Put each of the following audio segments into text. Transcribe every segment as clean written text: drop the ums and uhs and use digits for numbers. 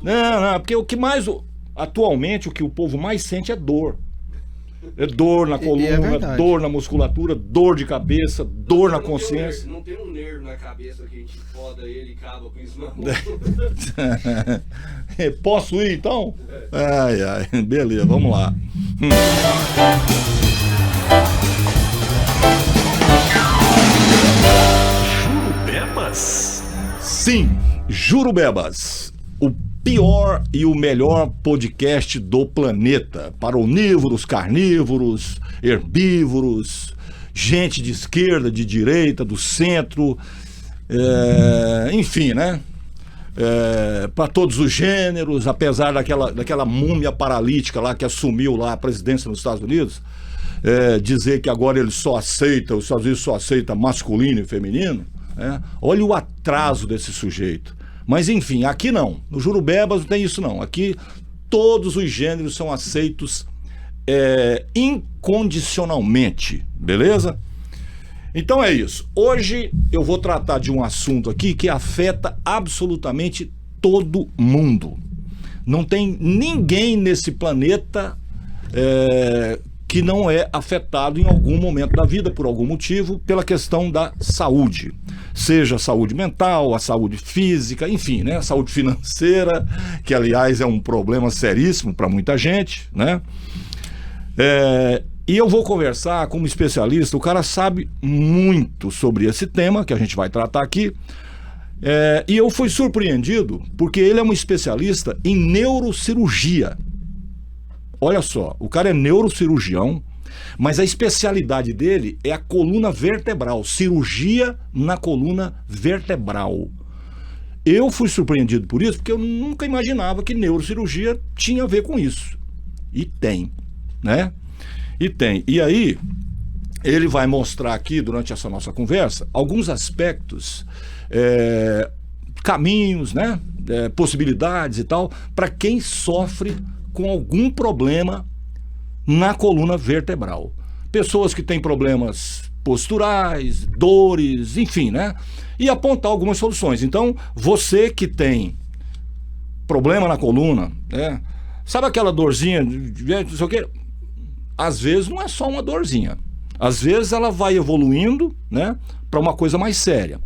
Não, porque atualmente, o que o povo mais sente é dor. É dor na coluna, dor na musculatura, dor de cabeça, dor na consciência. Não tem um nervo na cabeça que a gente foda ele e acaba com isso na mão. Posso ir então? Ai, beleza, vamos lá. Jurubebas? Sim, Jurubebas. O pior e o melhor podcast do planeta para onívoros, carnívoros, herbívoros, gente de esquerda, de direita, do centro, enfim, né? Para todos os gêneros, apesar daquela múmia paralítica lá que assumiu lá a presidência nos Estados Unidos, dizer que agora os Estados Unidos só aceita masculino e feminino, olha o atraso desse sujeito. Mas enfim, aqui não. No Jurubebas não tem isso não. Aqui todos os gêneros são aceitos incondicionalmente, beleza? Então é isso. Hoje eu vou tratar de um assunto aqui que afeta absolutamente todo mundo. Não tem ninguém nesse planeta que não é afetado em algum momento da vida, por algum motivo, pela questão da saúde. Seja a saúde mental, a saúde física, enfim, né? A saúde financeira, que aliás é um problema seríssimo para muita gente, né? E eu vou conversar com um especialista, o cara sabe muito sobre esse tema que a gente vai tratar aqui. E eu fui surpreendido porque ele é um especialista em neurocirurgia. Olha só, o cara é neurocirurgião, mas a especialidade dele é a coluna vertebral, cirurgia na coluna vertebral. Eu fui surpreendido por isso porque eu nunca imaginava que neurocirurgia tinha a ver com isso. E tem, né? E tem. E aí, ele vai mostrar aqui, durante essa nossa conversa, alguns aspectos, caminhos, né? Possibilidades e tal, para quem sofre com algum problema na coluna vertebral. Pessoas que têm problemas posturais, dores, enfim, né? E apontar algumas soluções. Então, você que tem problema na coluna, né? Sabe aquela dorzinha, não sei o quê? Às vezes não é só uma dorzinha. Às vezes ela vai evoluindo, né, para uma coisa mais séria.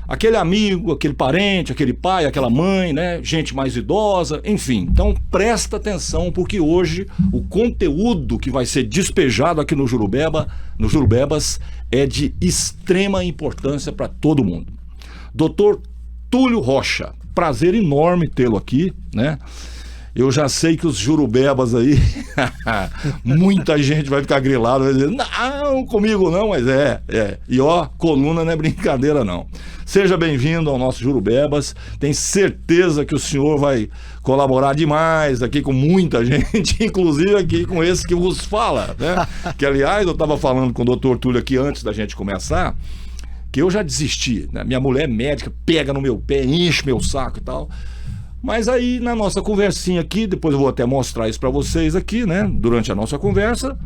Aquele amigo, aquele parente, aquele pai, aquela mãe, né? Gente mais idosa, enfim. Então presta atenção, porque hoje o conteúdo que vai ser despejado aqui no Jurubebas é de extrema importância para todo mundo. Dr. Túlio Rocha, prazer enorme tê-lo aqui, né? Eu já sei que os Jurubebas aí, muita gente vai ficar grilado, vai dizer, não, comigo não, mas E ó, coluna não é brincadeira não. Seja bem-vindo ao nosso Jurubebas, tenho certeza que o senhor vai colaborar demais aqui com muita gente, inclusive aqui com esse que vos fala, né? Que aliás, eu estava falando com o Dr. Túlio aqui antes da gente começar, que eu já desisti, né? Minha mulher médica pega no meu pé, enche meu saco e tal. Mas aí, na nossa conversinha aqui, depois eu vou até mostrar isso para vocês aqui, né? Durante a nossa conversa,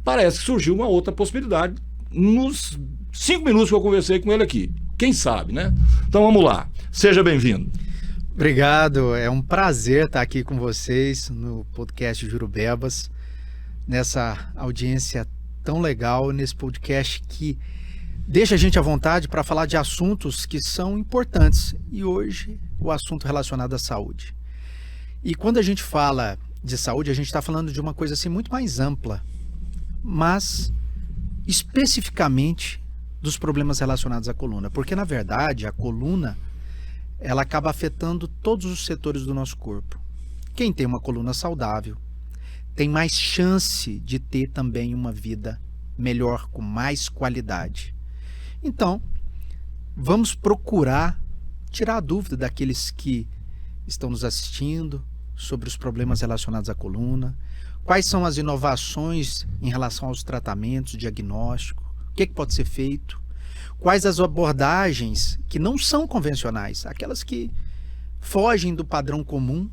parece que surgiu uma outra possibilidade nos 5 minutos que eu conversei com ele aqui. Quem sabe, né? Então vamos lá. Seja bem-vindo. Obrigado. É um prazer estar aqui com vocês no podcast Jurubebas, nessa audiência tão legal, nesse podcast que deixa a gente à vontade para falar de assuntos que são importantes. E hoje, o assunto relacionado à saúde. E quando a gente fala de saúde, a gente está falando de uma coisa assim muito mais ampla, mas especificamente dos problemas relacionados à coluna. Porque, na verdade, a coluna, ela acaba afetando todos os setores do nosso corpo. Quem tem uma coluna saudável tem mais chance de ter também uma vida melhor, com mais qualidade. Então, vamos procurar tirar a dúvida daqueles que estão nos assistindo sobre os problemas relacionados à coluna, quais são as inovações em relação aos tratamentos, diagnóstico, o que pode ser feito, quais as abordagens que não são convencionais, aquelas que fogem do padrão comum,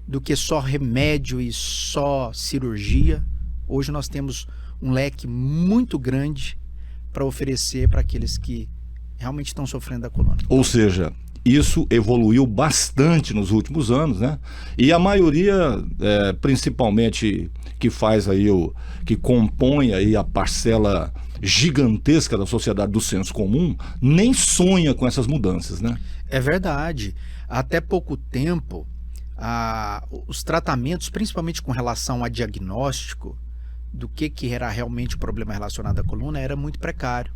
do que só remédio e só cirurgia. Hoje nós temos um leque muito grande para oferecer para aqueles que realmente estão sofrendo da coluna. Ou seja, isso evoluiu bastante nos últimos anos, né? E a maioria, principalmente que faz aí que compõe aí a parcela gigantesca da sociedade do senso comum, nem sonha com essas mudanças, né? É verdade. Até pouco tempo, os tratamentos, principalmente com relação a diagnóstico do que era realmente o problema relacionado à coluna, era muito precário.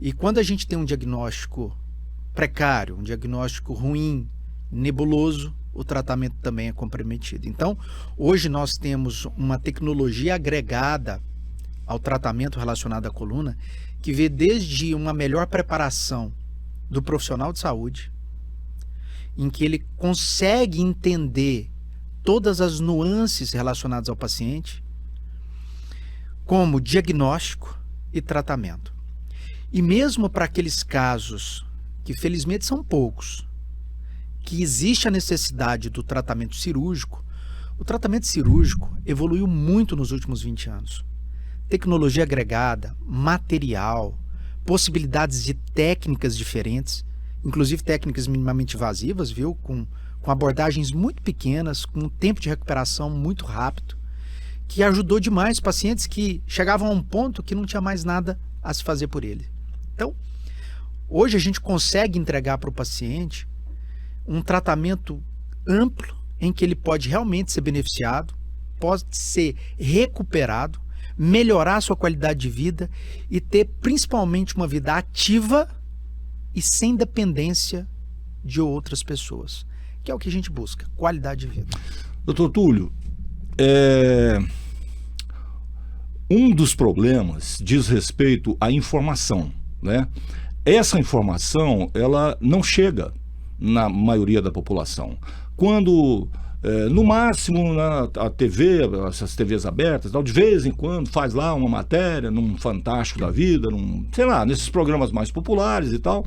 E quando a gente tem um diagnóstico precário, um diagnóstico ruim, nebuloso, o tratamento também é comprometido. Então, hoje nós temos uma tecnologia agregada ao tratamento relacionado à coluna, que vê desde uma melhor preparação do profissional de saúde, em que ele consegue entender todas as nuances relacionadas ao paciente, como diagnóstico e tratamento. E mesmo para aqueles casos, que felizmente são poucos, que existe a necessidade do tratamento cirúrgico, o tratamento cirúrgico evoluiu muito nos últimos 20 anos. Tecnologia agregada, material, possibilidades de técnicas diferentes, inclusive técnicas minimamente invasivas, viu? Com abordagens muito pequenas, com um tempo de recuperação muito rápido, que ajudou demais pacientes que chegavam a um ponto que não tinha mais nada a se fazer por ele. Então, hoje a gente consegue entregar para o paciente um tratamento amplo em que ele pode realmente ser beneficiado, pode ser recuperado, melhorar a sua qualidade de vida e ter principalmente uma vida ativa e sem dependência de outras pessoas, que é o que a gente busca, qualidade de vida. Doutor Túlio, um dos problemas diz respeito à informação, né? Essa informação, ela não chega na maioria da população. Quando, no máximo, a TV, essas TVs abertas, de vez em quando faz lá uma matéria, num Fantástico da Vida, sei lá, nesses programas mais populares e tal,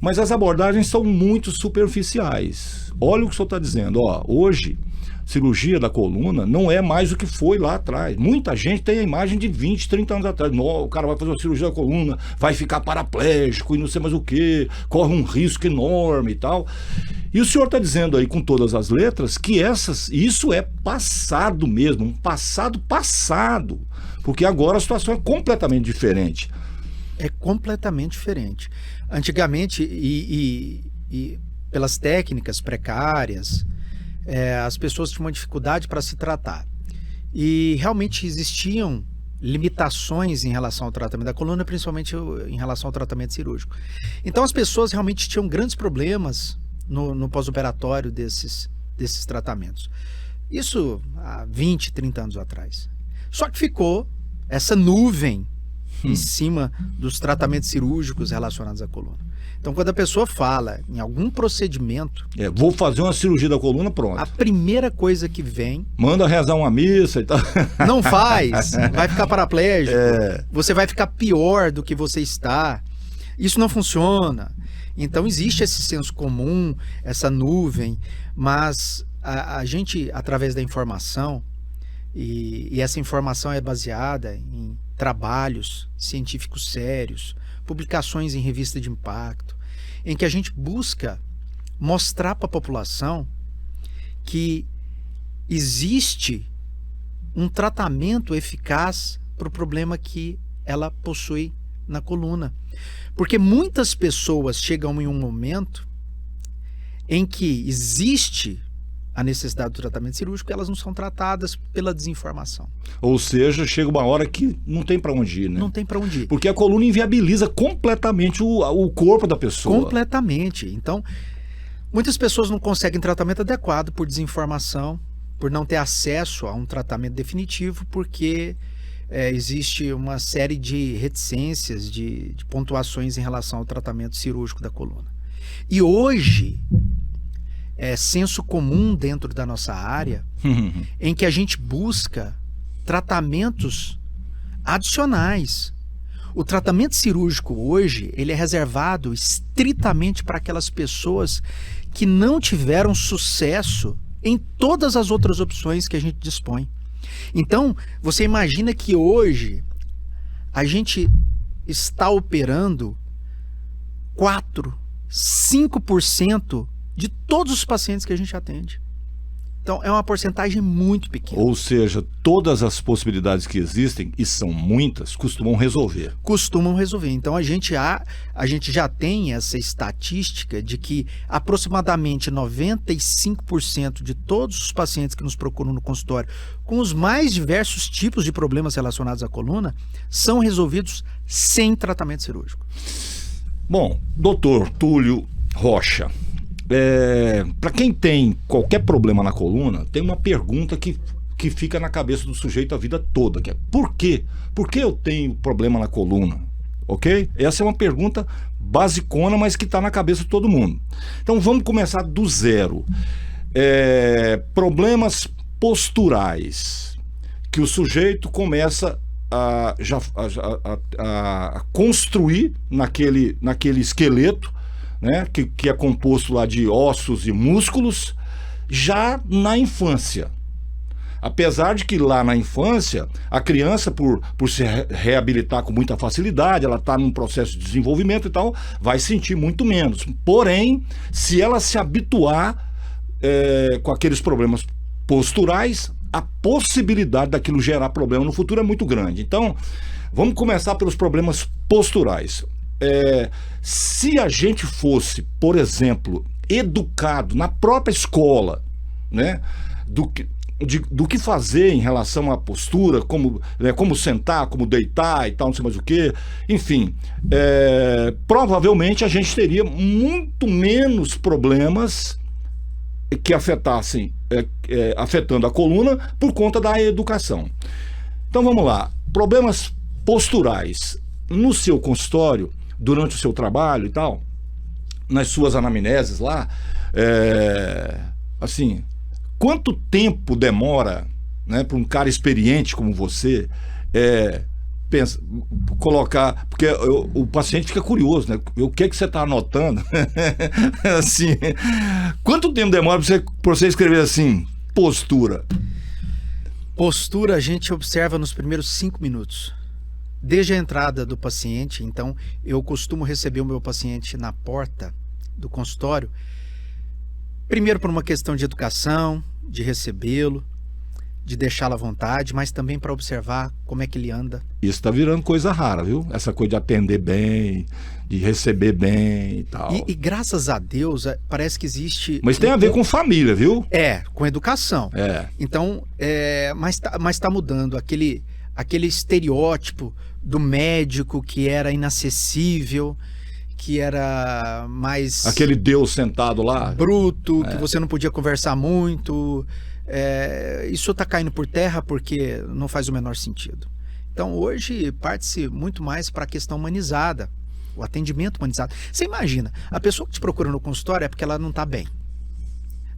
mas as abordagens são muito superficiais. Olha o que o senhor está dizendo, hoje, cirurgia da coluna não é mais o que foi lá atrás. Muita gente tem a imagem de 20, 30 anos atrás. O cara vai fazer uma cirurgia da coluna, vai ficar paraplégico e não sei mais o que, corre um risco enorme e tal. E o senhor está dizendo aí com todas as letras que isso é passado mesmo, um passado, porque agora a situação é completamente diferente. É completamente diferente. Antigamente, e pelas técnicas precárias, as pessoas tinham uma dificuldade para se tratar. E realmente existiam limitações em relação ao tratamento da coluna, principalmente em relação ao tratamento cirúrgico. Então as pessoas realmente tinham grandes problemas no pós-operatório desses tratamentos. Isso há 20, 30 anos atrás. Só que ficou essa nuvem em cima dos tratamentos cirúrgicos relacionados à coluna. Então, quando a pessoa fala em algum procedimento... vou fazer uma cirurgia da coluna, pronto. A primeira coisa que vem... Manda rezar uma missa e tal. Não faz, vai ficar paraplégico. Você vai ficar pior do que você está. Isso não funciona. Então, existe esse senso comum, essa nuvem, mas a gente, através da informação, e essa informação é baseada em trabalhos científicos sérios, publicações em revista de impacto, em que a gente busca mostrar para a população que existe um tratamento eficaz para o problema que ela possui na coluna. Porque muitas pessoas chegam em um momento em que existe a necessidade do tratamento cirúrgico, elas não são tratadas pela desinformação. Ou seja, chega uma hora que não tem para onde ir, né? Não tem para onde ir. Porque a coluna inviabiliza completamente o corpo da pessoa. Completamente. Então, muitas pessoas não conseguem tratamento adequado por desinformação, por não ter acesso a um tratamento definitivo, porque existe uma série de reticências, de pontuações em relação ao tratamento cirúrgico da coluna. E hoje... senso comum dentro da nossa área, em que a gente busca tratamentos adicionais. O tratamento cirúrgico hoje, ele é reservado estritamente para aquelas pessoas que não tiveram sucesso em todas as outras opções que a gente dispõe. Então, você imagina que hoje a gente está operando 4, 5% de todos os pacientes que a gente atende. Então, é uma porcentagem muito pequena. Ou seja, todas as possibilidades que existem, e são muitas, costumam resolver. Costumam resolver. Então, a gente já tem essa estatística de que aproximadamente 95% de todos os pacientes que nos procuram no consultório com os mais diversos tipos de problemas relacionados à coluna são resolvidos sem tratamento cirúrgico. Bom, doutor Túlio Rocha, para quem tem qualquer problema na coluna, tem uma pergunta que fica na cabeça do sujeito a vida toda, que é por quê? Por que eu tenho problema na coluna? Ok? Essa é uma pergunta basicona, mas que está na cabeça de todo mundo. Então vamos começar do zero. Problemas posturais, que o sujeito começa a construir naquele esqueleto, né, que é composto lá de ossos e músculos, já na infância. Apesar de que lá na infância, a criança, por se reabilitar com muita facilidade, ela está num processo de desenvolvimento e tal, vai sentir muito menos. Porém, se ela se habituar com aqueles problemas posturais, a possibilidade daquilo gerar problema no futuro é muito grande. Então, vamos começar pelos problemas posturais. Se a gente fosse, por exemplo, educado na própria escola, né, do que fazer em relação à postura, como sentar, como deitar e tal, não sei mais o que, enfim, provavelmente a gente teria muito menos problemas que afetassem, afetando a coluna por conta da educação. Então vamos lá, problemas posturais no seu consultório, durante o seu trabalho e tal, nas suas anamneses lá, assim, quanto tempo demora, né, para um cara experiente como você colocar, porque o paciente fica curioso, né? O que você está anotando? Assim, quanto tempo demora para você escrever assim, postura? Postura a gente observa nos primeiros 5 minutos. Desde a entrada do paciente, então, eu costumo receber o meu paciente na porta do consultório, primeiro por uma questão de educação, de recebê-lo, de deixá-lo à vontade, mas também para observar como é que ele anda. Isso está virando coisa rara, viu? Essa coisa de atender bem, de receber bem e tal. E graças a Deus, parece que existe... Mas tem a ver com família, viu? Com educação. Então, mas tá mudando aquele estereótipo do médico que era inacessível, que era mais... Aquele Deus sentado lá. Bruto, que você não podia conversar muito. Isso está caindo por terra porque não faz o menor sentido. Então hoje parte-se muito mais para a questão humanizada, o atendimento humanizado. Você imagina, a pessoa que te procura no consultório é porque ela não está bem.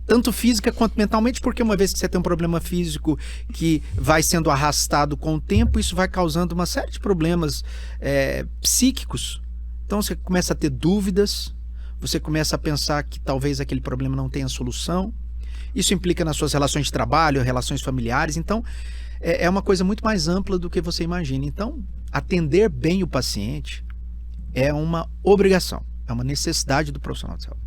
Tanto física quanto mentalmente, porque uma vez que você tem um problema físico que vai sendo arrastado com o tempo, isso vai causando uma série de problemas psíquicos. Então você começa a ter dúvidas, você começa a pensar que talvez aquele problema não tenha solução. Isso implica nas suas relações de trabalho, relações familiares. Então, é uma coisa muito mais ampla do que você imagina. Então, atender bem o paciente é uma obrigação, é uma necessidade do profissional de saúde.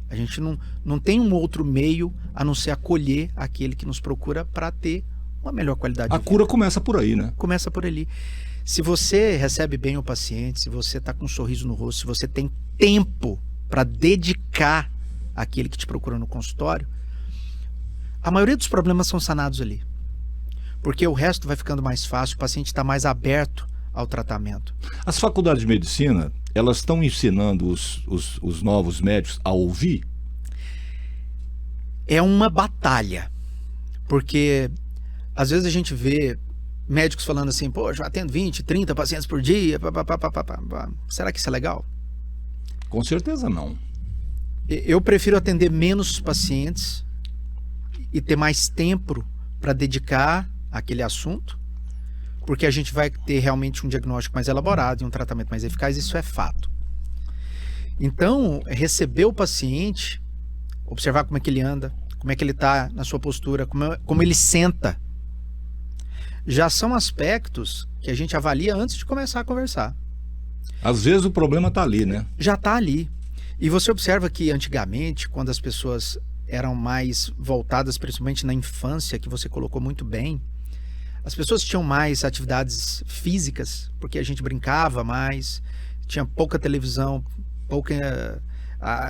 A gente não tem um outro meio a não ser acolher aquele que nos procura para ter uma melhor qualidade de vida. A cura começa por aí, né? Começa por ali. Se você recebe bem o paciente, se você está com um sorriso no rosto, se você tem tempo para dedicar àquele que te procura no consultório, a maioria dos problemas são sanados ali. Porque o resto vai ficando mais fácil, o paciente está mais aberto ao tratamento. As faculdades de medicina, elas estão ensinando os novos médicos a ouvir? É uma batalha. Porque às vezes a gente vê médicos falando assim, pô, já atendo 20, 30 pacientes por dia, será que isso é legal? Com certeza não. Eu prefiro atender menos pacientes e ter mais tempo para dedicar àquele assunto, porque a gente vai ter realmente um diagnóstico mais elaborado e um tratamento mais eficaz, isso é fato. Então, receber o paciente, observar como é que ele anda, como é que ele está na sua postura, como ele senta, já são aspectos que a gente avalia antes de começar a conversar. Às vezes o problema está ali, né? Já está ali. E você observa que antigamente, quando as pessoas eram mais voltadas, principalmente na infância, que você colocou muito bem, as pessoas tinham mais atividades físicas, porque a gente brincava mais, tinha pouca televisão, pouca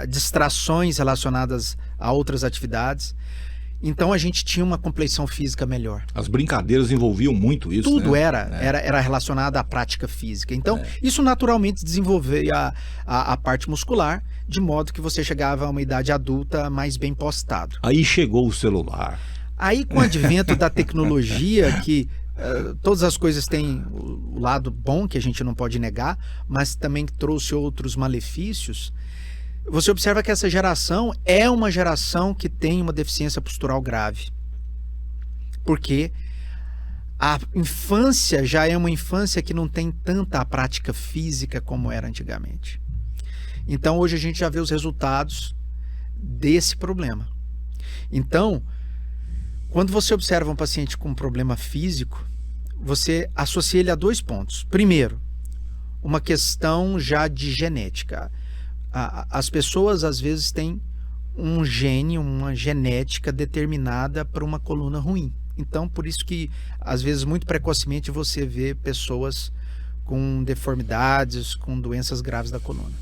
distrações relacionadas a outras atividades. Então a gente tinha uma compleição física melhor. As brincadeiras envolviam muito isso, Tudo né? era relacionado à prática física. Então isso naturalmente desenvolvia a parte muscular, de modo que você chegava a uma idade adulta mais bem postado. Aí chegou o celular. Aí com o advento da tecnologia, que todas as coisas têm o lado bom, que a gente não pode negar, mas também trouxe outros malefícios, você observa que essa geração é uma geração que tem uma deficiência postural grave. Porque a infância já é uma infância que não tem tanta prática física como era antigamente. Então hoje a gente já vê os resultados desse problema. Então, quando você observa um paciente com um problema físico, você associa ele a 2 pontos. Primeiro, uma questão já de genética. As pessoas às vezes têm um gene, uma genética determinada para uma coluna ruim. Então, por isso que às vezes muito precocemente você vê pessoas com deformidades, com doenças graves da coluna.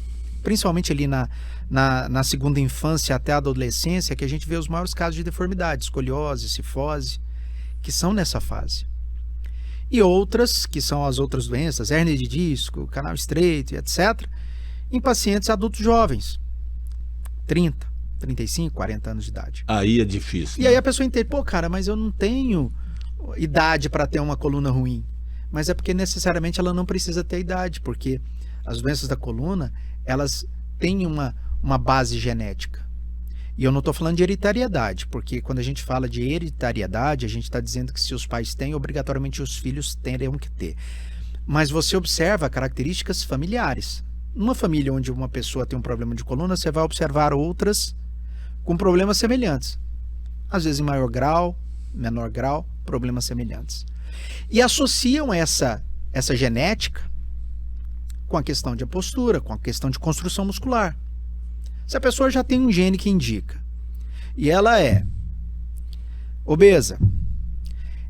Principalmente ali na segunda infância até a adolescência, que a gente vê os maiores casos de deformidade, escoliose, cifose, que são nessa fase. E outras, que são as outras doenças, hérnia de disco, canal estreito, etc., em pacientes adultos jovens, 30, 35, 40 anos de idade. Aí é difícil. E aí a pessoa entende, pô, cara, mas eu não tenho idade para ter uma coluna ruim. Mas é porque necessariamente ela não precisa ter idade, porque as doenças da coluna, elas têm uma base genética. E eu não estou falando de hereditariedade, porque quando a gente fala de hereditariedade, a gente está dizendo que se os pais têm, obrigatoriamente os filhos teriam que ter. Mas você observa características familiares. Numa família onde uma pessoa tem um problema de coluna, você vai observar outras com problemas semelhantes. Às vezes em maior grau, menor grau, problemas semelhantes. E associam essa genética com a questão de postura, com a questão de construção muscular. Se a pessoa já tem um gene que indica, e ela é obesa,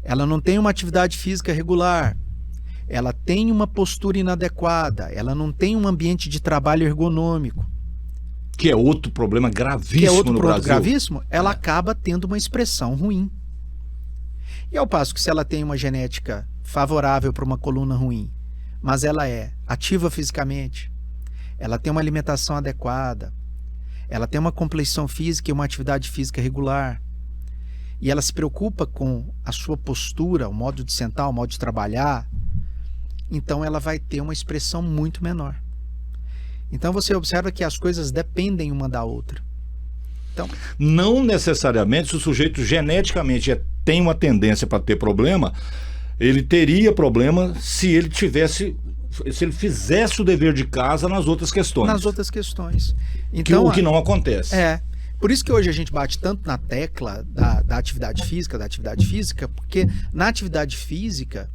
ela não tem uma atividade física regular, ela tem uma postura inadequada, ela não tem um ambiente de trabalho ergonômico, que é outro problema gravíssimo no Brasil. Gravíssimo, ela acaba tendo uma expressão ruim. E ao passo que se ela tem uma genética favorável para uma coluna ruim, mas ela é ativa fisicamente, ela tem uma alimentação adequada, ela tem uma compleição física e uma atividade física regular, e ela se preocupa com a sua postura, o modo de sentar, o modo de trabalhar, então ela vai ter uma expressão muito menor. Então você observa que as coisas dependem uma da outra. Então, não necessariamente, se o sujeito geneticamente tem uma tendência para ter problema, ele teria problema se ele fizesse o dever de casa nas outras questões. Nas outras questões. Então, o que não acontece. Por isso que hoje a gente bate tanto na tecla da atividade física, porque na atividade física,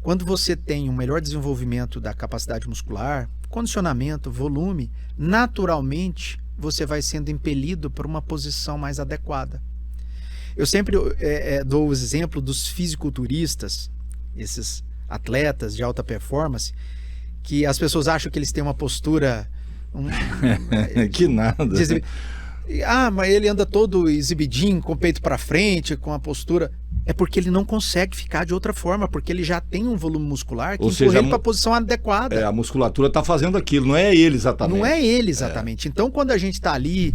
quando você tem um melhor desenvolvimento da capacidade muscular, condicionamento, volume, naturalmente você vai sendo impelido para uma posição mais adequada. Eu sempre dou o exemplo dos fisiculturistas, esses atletas de alta performance, que as pessoas acham que eles têm uma postura... que nada. Mas ele anda todo exibidinho, com o peito para frente, com a postura... É porque ele não consegue ficar de outra forma, porque ele já tem um volume muscular que empurra ele para a posição adequada. A musculatura está fazendo aquilo, não é ele exatamente. Não é ele exatamente. Então, quando a gente está ali,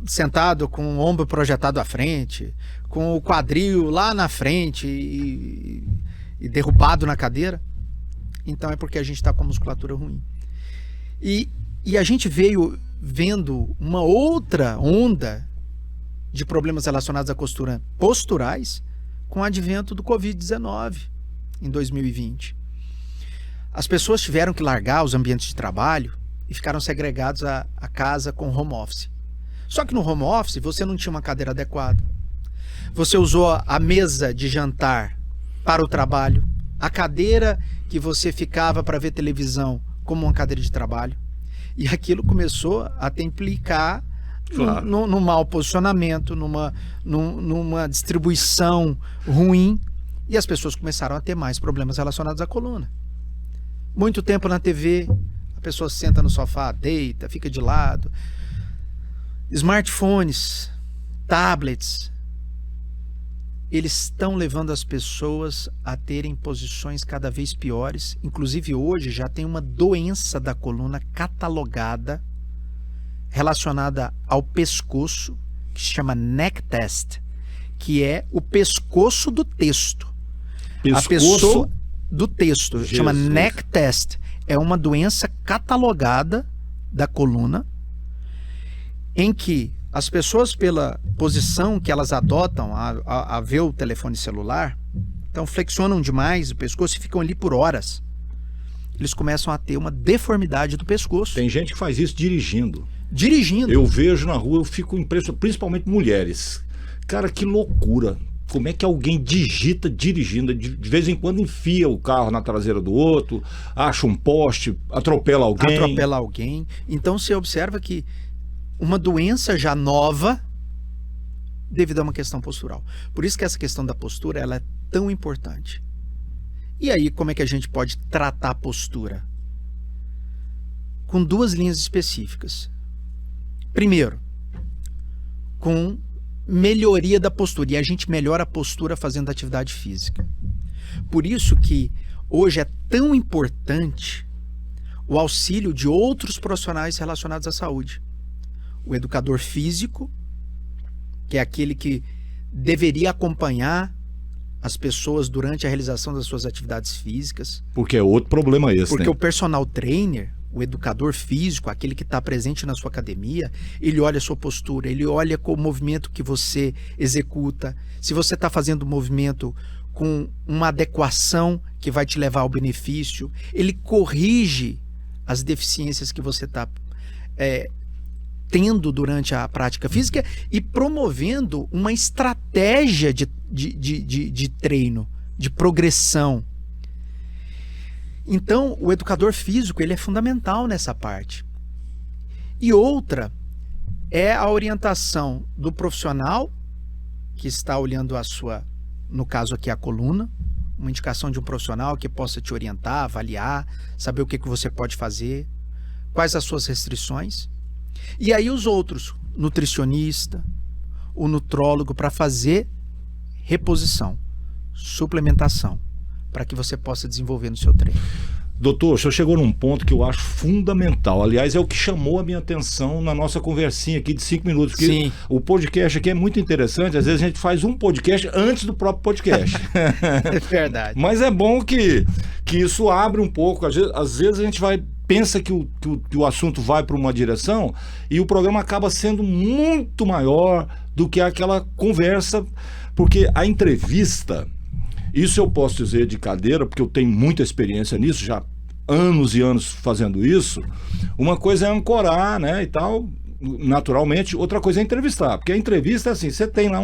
sentado com o ombro projetado à frente, com o quadril lá na frente e derrubado na cadeira, então é porque a gente está com a musculatura ruim. E a gente veio vendo uma outra onda de problemas relacionados à postura posturais com o advento do Covid-19 em 2020. As pessoas tiveram que largar os ambientes de trabalho e ficaram segregados à casa com home office. Só que no home office você não tinha uma cadeira adequada. Você usou a mesa de jantar para o trabalho, a cadeira que você ficava para ver televisão como uma cadeira de trabalho. E aquilo começou a te implicar Claro. num mau posicionamento, numa distribuição ruim, e as pessoas começaram a ter mais problemas relacionados à coluna. Muito tempo na TV, a pessoa senta no sofá, deita, fica de lado. Smartphones, tablets, eles estão levando as pessoas a terem posições cada vez piores. Inclusive hoje já tem uma doença da coluna catalogada relacionada ao pescoço, que se chama neck test, que é o pescoço do texto. A pessoa do texto, Jesus. chama neck test. É uma doença catalogada da coluna, em que as pessoas, pela posição que elas adotam a ver o telefone celular, então flexionam demais o pescoço e ficam ali por horas. Eles começam a ter uma deformidade do pescoço. Tem gente que faz isso dirigindo. Dirigindo. Eu vejo na rua, eu fico impressionado, principalmente mulheres. Cara, que loucura. Como é que alguém digita dirigindo? De vez em quando enfia o carro na traseira do outro, acha um poste, atropela alguém. Então você observa que uma doença já nova devido a uma questão postural. Por isso que essa questão da postura ela é tão importante. E aí, como é que a gente pode tratar a postura? Com duas linhas específicas. Primeiro, com melhoria da postura. E a gente melhora a postura fazendo atividade física. Por isso que hoje é tão importante o auxílio de outros profissionais relacionados à saúde. O educador físico, que é aquele que deveria acompanhar as pessoas durante a realização das suas atividades físicas. Porque é outro problema esse, Porque né? o personal trainer, o educador físico, aquele que está presente na sua academia, ele olha a sua postura, ele olha com o movimento que você executa, se você está fazendo o movimento com uma adequação que vai te levar ao benefício, ele corrige as deficiências que você está tendo durante a prática física e promovendo uma estratégia de treino, de progressão. Então, o educador físico ele é fundamental nessa parte. E outra é a orientação do profissional que está olhando a sua, no caso aqui a coluna, uma indicação de um profissional que possa te orientar, avaliar, saber o que você pode fazer, quais as suas restrições. E aí os outros, nutricionista, o nutrólogo, para fazer reposição, suplementação, para que você possa desenvolver no seu treino. Doutor, o senhor chegou num ponto que eu acho fundamental. Aliás, é o que chamou a minha atenção na nossa conversinha aqui de 5 minutos. Porque Sim. O podcast aqui é muito interessante. Às vezes a gente faz um podcast antes do próprio podcast. É verdade. Mas é bom que isso abre um pouco. Às vezes a gente pensa que o assunto vai para uma direção e o programa acaba sendo muito maior do que aquela conversa. Porque a entrevista... Isso eu posso dizer de cadeira, porque eu tenho muita experiência nisso, já anos e anos fazendo isso. Uma coisa é ancorar, né, e tal, naturalmente. Outra coisa é entrevistar, porque a entrevista é assim, você tem lá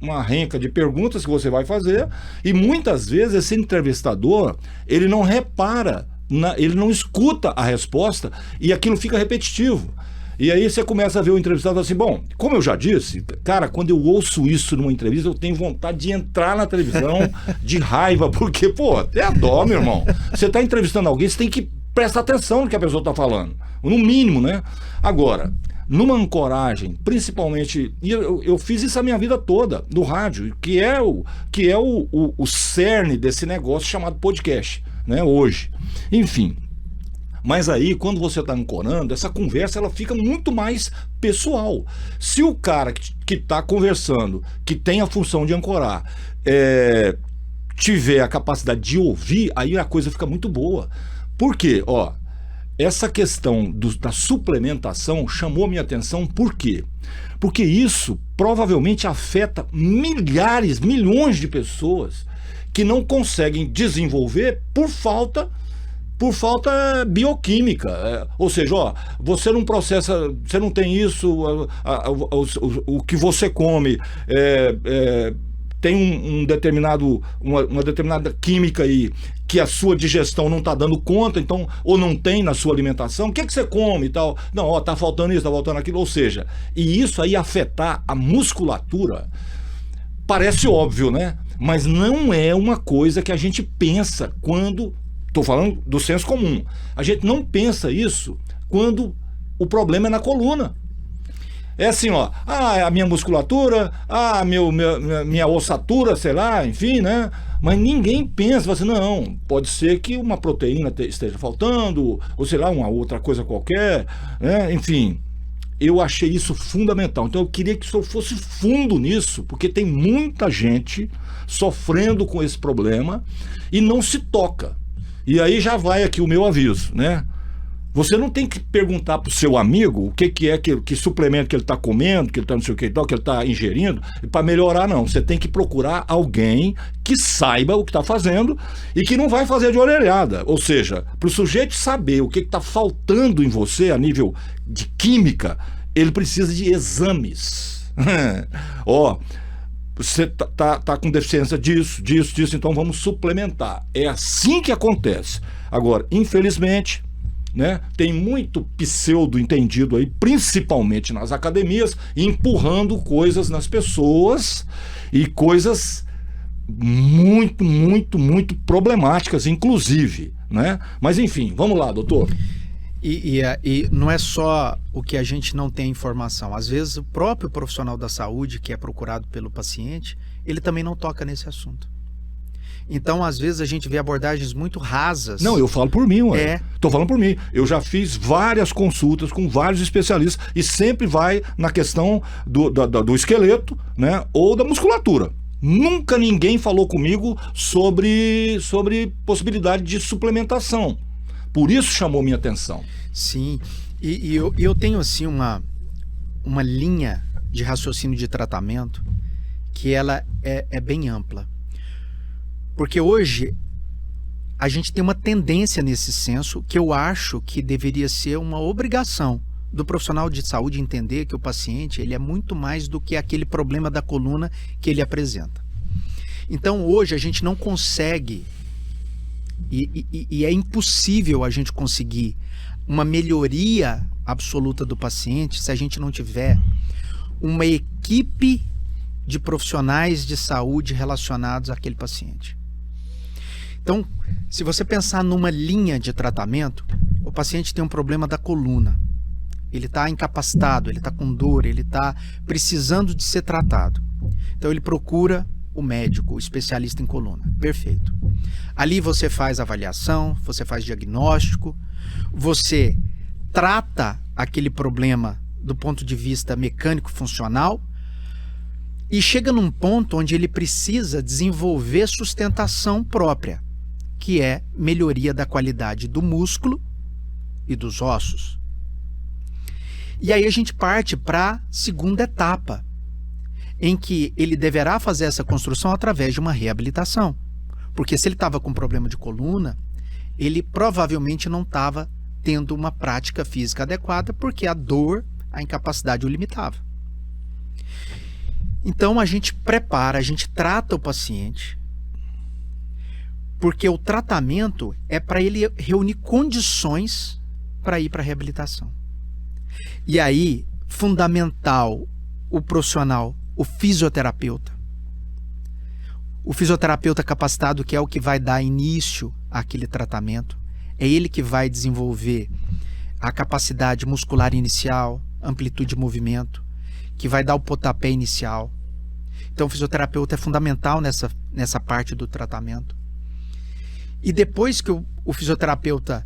uma renca de perguntas que você vai fazer e muitas vezes esse entrevistador, ele não repara, ele não escuta a resposta e aquilo fica repetitivo. E aí você começa a ver o entrevistado assim, bom, como eu já disse, cara, quando eu ouço isso numa entrevista, eu tenho vontade de entrar na televisão de raiva, porque, pô, é dó, meu irmão. Você está entrevistando alguém, você tem que prestar atenção no que a pessoa está falando, no mínimo, né? Agora, numa ancoragem, principalmente, e eu fiz isso a minha vida toda, no rádio, que é o cerne desse negócio chamado podcast, né, hoje. Enfim... Mas aí, quando você está ancorando, essa conversa ela fica muito mais pessoal. Se o cara que está conversando, que tem a função de ancorar, tiver a capacidade de ouvir, aí a coisa fica muito boa. Por quê? Ó, essa questão da suplementação chamou minha atenção. Por quê? Porque isso provavelmente afeta milhões de pessoas que não conseguem desenvolver por falta bioquímica, ou seja, ó, você não processa, você não tem isso, o que você come tem uma determinada química aí que a sua digestão não está dando conta, então, ou não tem na sua alimentação, o que você come e tal? Não, ó, tá faltando isso, tá faltando aquilo, ou seja, e isso aí afetar a musculatura, parece óbvio, né? Mas não é uma coisa que a gente pensa quando, estou falando do senso comum, a gente não pensa isso quando o problema é na coluna. É assim, ó, a minha musculatura, minha ossatura, sei lá, enfim, né? Mas ninguém pensa, assim, não, pode ser que uma proteína esteja faltando, ou sei lá, uma outra coisa qualquer, né? Enfim, eu achei isso fundamental. Então eu queria que o senhor fosse fundo nisso, porque tem muita gente sofrendo com esse problema e não se toca. E aí já vai aqui o meu aviso, né? Você não tem que perguntar para o seu amigo o que suplemento que ele está comendo, que ele está não sei o que e tal, que ele está ingerindo, para melhorar, não. Você tem que procurar alguém que saiba o que está fazendo e que não vai fazer de orelhada. Ou seja, para o sujeito saber o que está faltando em você a nível de química, ele precisa de exames. Ó, você tá com deficiência disso, então vamos suplementar. É assim que acontece. Agora, infelizmente, né, tem muito pseudo entendido aí, principalmente nas academias, empurrando coisas nas pessoas e coisas muito, muito, muito problemáticas, inclusive, né? Mas enfim, vamos lá, doutor. E não é só o que a gente não tem informação. Às vezes o próprio profissional da saúde, que é procurado pelo paciente, ele também não toca nesse assunto. Então, às vezes, a gente vê abordagens muito rasas. Não, eu falo por mim, ué. Tô falando por mim. Eu já fiz várias consultas com vários especialistas e sempre vai na questão do esqueleto, né, ou da musculatura. Nunca ninguém falou comigo sobre possibilidade de suplementação. Por isso chamou minha atenção. Sim, e eu tenho assim uma linha de raciocínio de tratamento que ela é bem ampla. Porque hoje a gente tem uma tendência nesse senso que eu acho que deveria ser uma obrigação do profissional de saúde entender que o paciente ele é muito mais do que aquele problema da coluna que ele apresenta. Então hoje a gente não consegue e é impossível a gente conseguir uma melhoria absoluta do paciente se a gente não tiver uma equipe de profissionais de saúde relacionados àquele paciente. Então, se você pensar numa linha de tratamento, o paciente tem um problema da coluna. Ele está incapacitado, ele está com dor, ele está precisando de ser tratado. Então, ele procura o médico, o especialista em coluna. Perfeito. Ali você faz avaliação, você faz diagnóstico, você trata aquele problema do ponto de vista mecânico-funcional e chega num ponto onde ele precisa desenvolver sustentação própria, que é melhoria da qualidade do músculo e dos ossos. E aí a gente parte para a segunda etapa, em que ele deverá fazer essa construção através de uma reabilitação. Porque se ele estava com problema de coluna, ele provavelmente não estava tendo uma prática física adequada, porque a dor, a incapacidade o limitava. Então a gente prepara, a gente trata o paciente, porque o tratamento é para ele reunir condições para ir para a reabilitação. E aí, fundamental, o profissional, o fisioterapeuta. O fisioterapeuta capacitado, que é o que vai dar início àquele tratamento, é ele que vai desenvolver a capacidade muscular inicial, amplitude de movimento, que vai dar o pontapé inicial. Então o fisioterapeuta é fundamental nessa parte do tratamento. E depois que o fisioterapeuta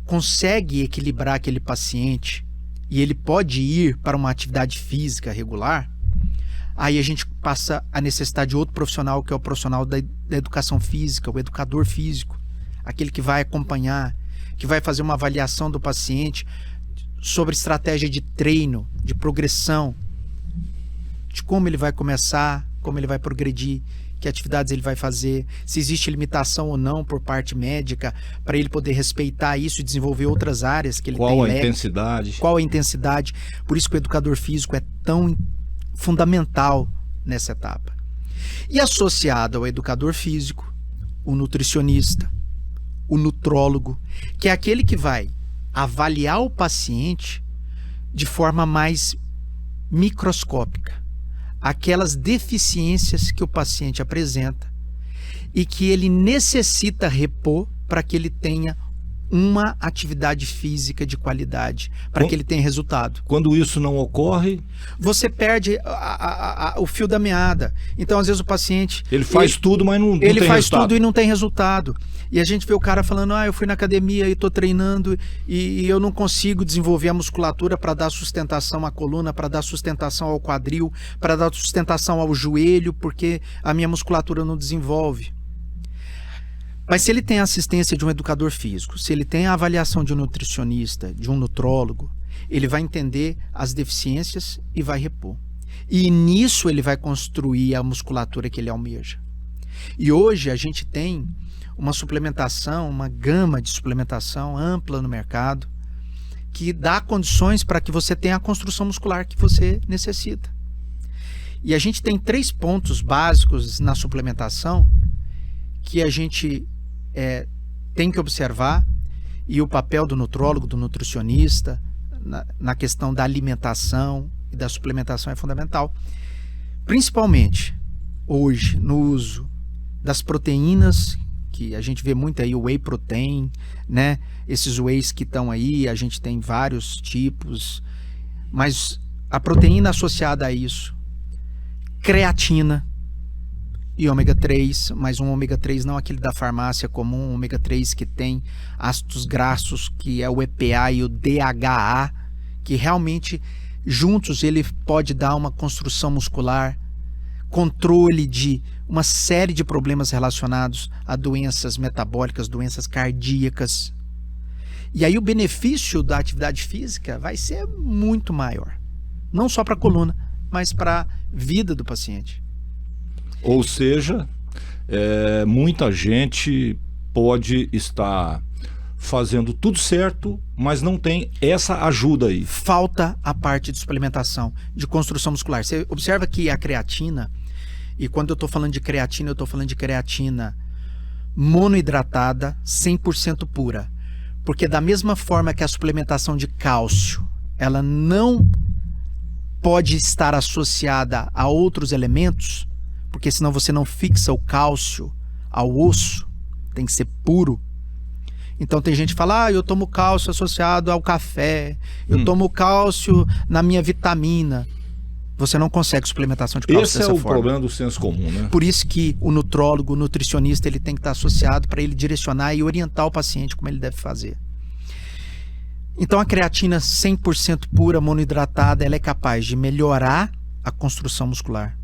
consegue equilibrar aquele paciente e ele pode ir para uma atividade física regular, aí a gente passa a necessidade de outro profissional, que é o profissional da educação física, o educador físico, aquele que vai acompanhar, que vai fazer uma avaliação do paciente sobre estratégia de treino, de progressão, de como ele vai começar, como ele vai progredir, que atividades ele vai fazer, se existe limitação ou não por parte médica, para ele poder respeitar isso e desenvolver outras áreas que ele tem. Qual a intensidade? Qual a intensidade? Por isso que o educador físico é tão fundamental nessa etapa. E associado ao educador físico, o nutricionista, o nutrólogo, que é aquele que vai avaliar o paciente de forma mais microscópica, aquelas deficiências que o paciente apresenta e que ele necessita repor para que ele tenha uma atividade física de qualidade, para que ele tenha resultado. Quando isso não ocorre, você perde o fio da meada. Então, às vezes, o paciente... ele faz tudo, mas não ele tem faz resultado. tudo e não tem resultado. E a gente vê o cara falando, eu fui na academia e estou treinando e eu não consigo desenvolver a musculatura para dar sustentação à coluna, para dar sustentação ao quadril, para dar sustentação ao joelho, porque a minha musculatura não desenvolve. Mas se ele tem a assistência de um educador físico, se ele tem a avaliação de um nutricionista, de um nutrólogo, ele vai entender as deficiências e vai repor. E nisso ele vai construir a musculatura que ele almeja. E hoje a gente tem uma suplementação, uma gama de suplementação ampla no mercado, que dá condições para que você tenha a construção muscular que você necessita. E a gente tem 3 pontos básicos na suplementação que a gente tem que observar, e o papel do nutrólogo, do nutricionista, na questão da alimentação e da suplementação é fundamental. Principalmente hoje, no uso das proteínas, que a gente vê muito aí, o whey protein, né? Esses wheys que estão aí, a gente tem vários tipos, mas a proteína associada a isso, creatina e ômega 3, mas um ômega 3 não aquele da farmácia comum, um ômega 3 que tem ácidos graxos, que é o EPA e o DHA, que realmente juntos ele pode dar uma construção muscular, controle de uma série de problemas relacionados a doenças metabólicas, doenças cardíacas. E aí o benefício da atividade física vai ser muito maior. Não só para a coluna, mas para a vida do paciente. Ou seja, muita gente pode estar fazendo tudo certo, mas não tem essa ajuda aí. Falta a parte de suplementação, de construção muscular. Você observa que a creatina, e quando eu estou falando de creatina, eu estou falando de creatina monoidratada, 100% pura. Porque da mesma forma que a suplementação de cálcio, ela não pode estar associada a outros elementos, porque senão você não fixa o cálcio ao osso, tem que ser puro. Então tem gente que fala, eu tomo cálcio associado ao café, eu tomo cálcio na minha vitamina. Você não consegue suplementação de cálcio dessa forma. Esse é o problema do senso comum, né? Por isso que o nutrólogo, o nutricionista, ele tem que estar associado para ele direcionar e orientar o paciente como ele deve fazer. Então a creatina 100% pura, monoidratada, ela é capaz de melhorar a construção muscular.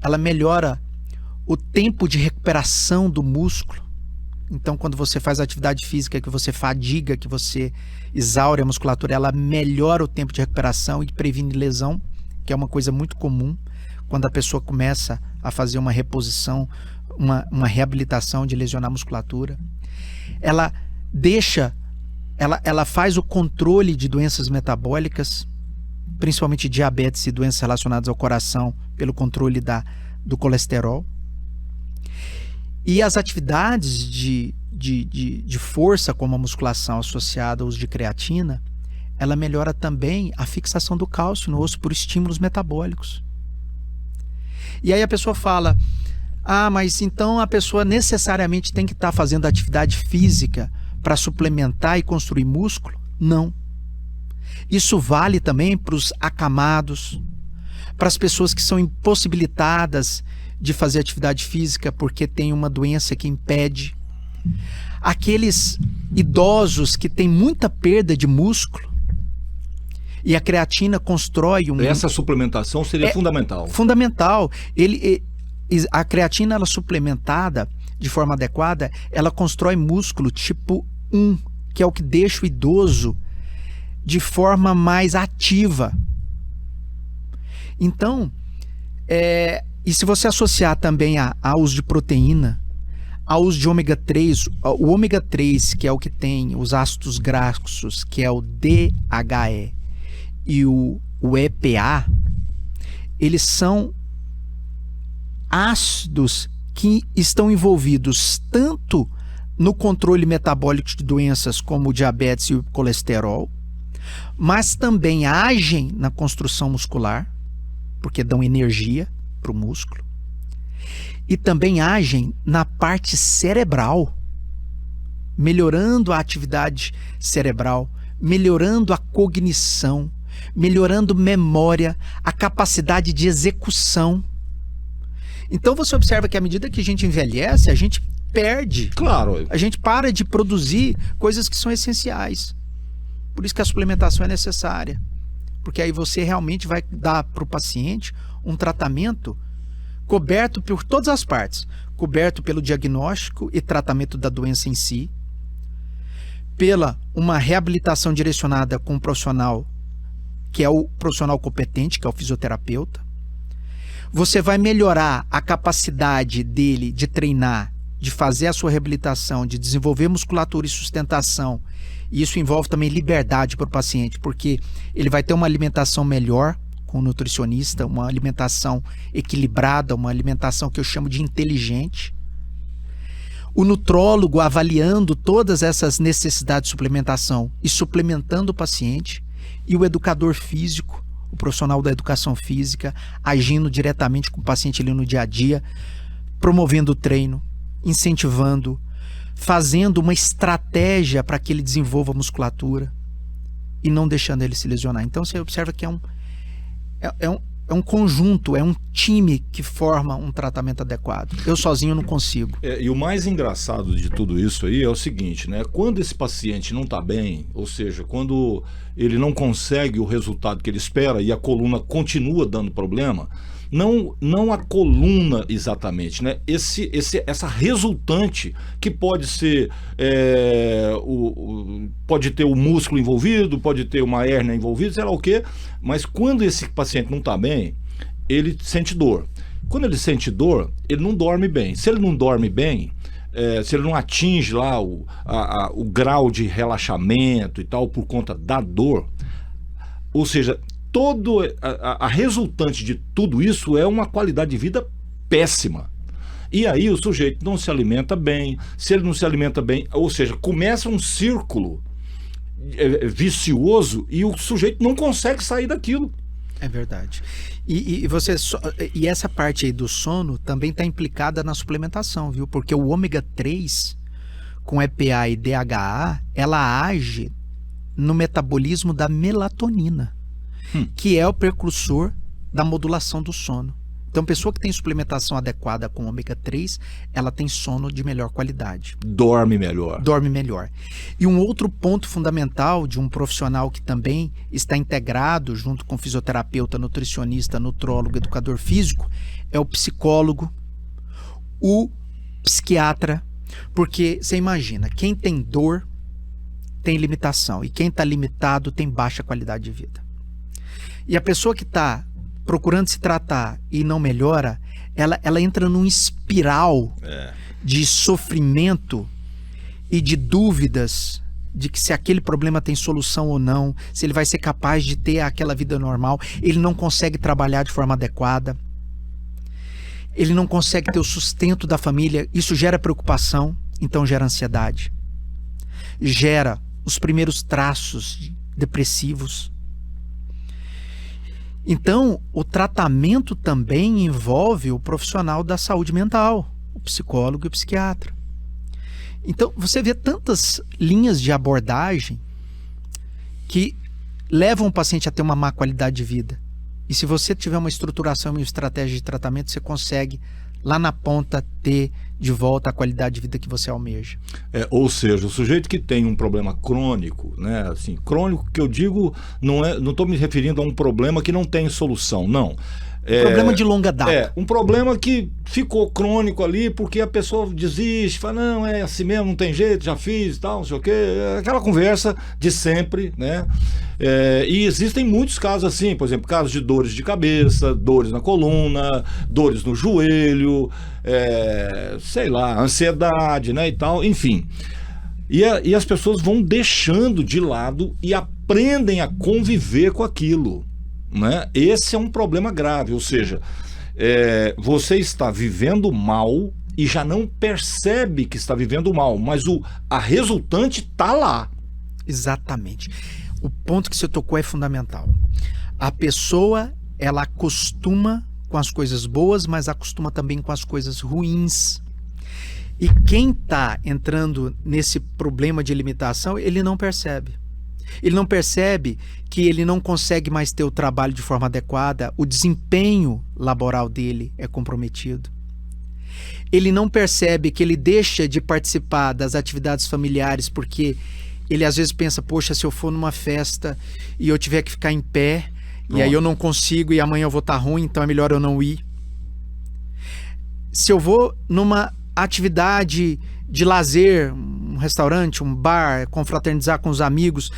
Ela melhora o tempo de recuperação do músculo. Então, quando você faz atividade física, que você fadiga, que você exaure a musculatura, ela melhora o tempo de recuperação e previne lesão, que é uma coisa muito comum quando a pessoa começa a fazer uma reposição, uma reabilitação de lesionar a musculatura. Ela faz o controle de doenças metabólicas, principalmente diabetes e doenças relacionadas ao coração, pelo controle do colesterol. E as atividades de força, como a musculação associada ao uso de creatina, ela melhora também a fixação do cálcio no osso por estímulos metabólicos. E aí a pessoa fala, mas então a pessoa necessariamente tem que estar fazendo atividade física para suplementar e construir músculo? Não. Isso vale também para os acamados, para as pessoas que são impossibilitadas de fazer atividade física porque tem uma doença que impede. Aqueles idosos que têm muita perda de músculo e a creatina constrói Essa suplementação seria fundamental. Fundamental. A creatina, ela suplementada de forma adequada, ela constrói músculo tipo 1, que é o que deixa o idoso de forma mais ativa. Então, e se você associar também ao uso de proteína, ao uso de ômega 3, o ômega 3, que é o que tem os ácidos graxos, que é o DHE, e o EPA, eles são ácidos que estão envolvidos tanto no controle metabólico de doenças como o diabetes e o colesterol, mas também agem na construção muscular, porque dão energia para o músculo, e também agem na parte cerebral, melhorando a atividade cerebral, melhorando a cognição, melhorando memória, a capacidade de execução. Então você observa que à medida que a gente envelhece, a gente perde. Claro. A gente para de produzir coisas que são essenciais. Por isso que a suplementação é necessária. Porque aí você realmente vai dar para o paciente um tratamento coberto por todas as partes. Coberto pelo diagnóstico e tratamento da doença em si, pela uma reabilitação direcionada com um profissional que é o profissional competente, que é o fisioterapeuta. Você vai melhorar a capacidade dele de treinar, de fazer a sua reabilitação, de desenvolver musculatura e sustentação. E isso envolve também liberdade para o paciente, porque ele vai ter uma alimentação melhor com o nutricionista, uma alimentação equilibrada, uma alimentação que eu chamo de inteligente. O nutrólogo avaliando todas essas necessidades de suplementação e suplementando o paciente. E o educador físico, o profissional da educação física, agindo diretamente com o paciente ali no dia a dia, promovendo o treino, incentivando, fazendo uma estratégia para que ele desenvolva a musculatura e não deixando ele se lesionar. Então você observa que é um conjunto, é um time que forma um tratamento adequado. Eu sozinho não consigo. E o mais engraçado de tudo isso aí é o seguinte, né? Quando esse paciente não está bem, ou seja, quando ele não consegue o resultado que ele espera e a coluna continua dando problema, não a coluna exatamente, né? Essa resultante que pode ser pode ter o músculo envolvido, pode ter uma hérnia envolvida, sei lá o quê, mas quando esse paciente não está bem, ele sente dor. Quando ele sente dor, ele não dorme bem. Se ele não dorme bem, se ele não atinge lá o grau de relaxamento e tal por conta da dor, ou seja, a resultante de tudo isso é uma qualidade de vida péssima. E aí o sujeito não se alimenta bem. Se ele não se alimenta bem, ou seja, começa um círculo vicioso e o sujeito não consegue sair daquilo. É verdade. E essa parte aí do sono também está implicada na suplementação, viu? Porque o ômega 3 com EPA e DHA, ela age no metabolismo da melatonina, que é o precursor da modulação do sono. Então, pessoa que tem suplementação adequada com ômega 3, ela tem sono de melhor qualidade. Dorme melhor. Dorme melhor. E um outro ponto fundamental de um profissional que também está integrado junto com fisioterapeuta, nutricionista, nutrólogo, educador físico, é o psicólogo, o psiquiatra, porque você imagina, quem tem dor tem limitação e quem está limitado tem baixa qualidade de vida. E a pessoa que está procurando se tratar e não melhora, ela entra num espiral de sofrimento e de dúvidas de que se aquele problema tem solução ou não, se ele vai ser capaz de ter aquela vida normal. Ele não consegue trabalhar de forma adequada, ele não consegue ter o sustento da família. Isso gera preocupação, então gera ansiedade, gera os primeiros traços depressivos. Então, o tratamento também envolve o profissional da saúde mental, o psicólogo e o psiquiatra. Então, você vê tantas linhas de abordagem que levam o paciente a ter uma má qualidade de vida. E se você tiver uma estruturação e uma estratégia de tratamento, você consegue, lá na ponta, ter de volta a qualidade de vida que você almeja. Ou seja, o sujeito que tem um problema crônico, né, assim, crônico que eu digo, não estou me referindo a um problema que não tem solução, não. Problema de longa data. Um problema que ficou crônico ali porque a pessoa desiste, fala, não, é assim mesmo, não tem jeito, já fiz, tal, não sei o quê. Aquela conversa de sempre, né? E existem muitos casos assim, por exemplo, casos de dores de cabeça, dores na coluna, dores no joelho, sei lá, ansiedade, né, e tal, enfim. E as pessoas vão deixando de lado e aprendem a conviver com aquilo. Né? Esse é um problema grave, ou seja, você está vivendo mal e já não percebe que está vivendo mal, mas a resultante está lá. Exatamente. O ponto que você tocou é fundamental. A pessoa, ela acostuma com as coisas boas, mas acostuma também com as coisas ruins. E quem está entrando nesse problema de limitação, ele não percebe. Ele não percebe que ele não consegue mais ter o trabalho de forma adequada, o desempenho laboral dele é comprometido. Ele não percebe que ele deixa de participar das atividades familiares porque ele às vezes pensa, poxa, se eu for numa festa e eu tiver que ficar em pé, e aí eu não consigo e amanhã eu vou estar ruim, então é melhor eu não ir. Se eu vou numa atividade de lazer, um restaurante, um bar, confraternizar com os amigos,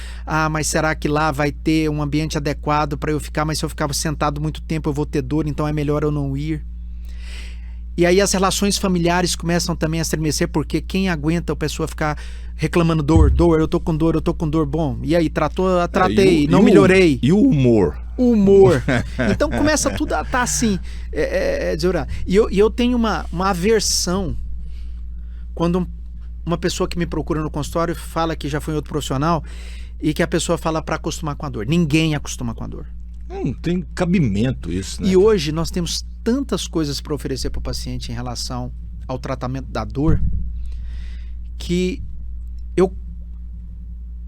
mas será que lá vai ter um ambiente adequado para eu ficar? Mas se eu ficar sentado muito tempo eu vou ter dor, então é melhor eu não ir. E aí as relações familiares começam também a estremecer, porque quem aguenta a pessoa ficar reclamando dor, eu tô com dor, bom, e aí, tratei, não melhorei. E o humor? O humor. Então começa tudo a estar assim, desorientado. E eu tenho uma aversão quando uma pessoa que me procura no consultório fala que já foi em outro profissional e que a pessoa fala para acostumar com a dor. Ninguém acostuma com a dor. Não tem cabimento isso, né? E hoje nós temos tantas coisas para oferecer para o paciente em relação ao tratamento da dor que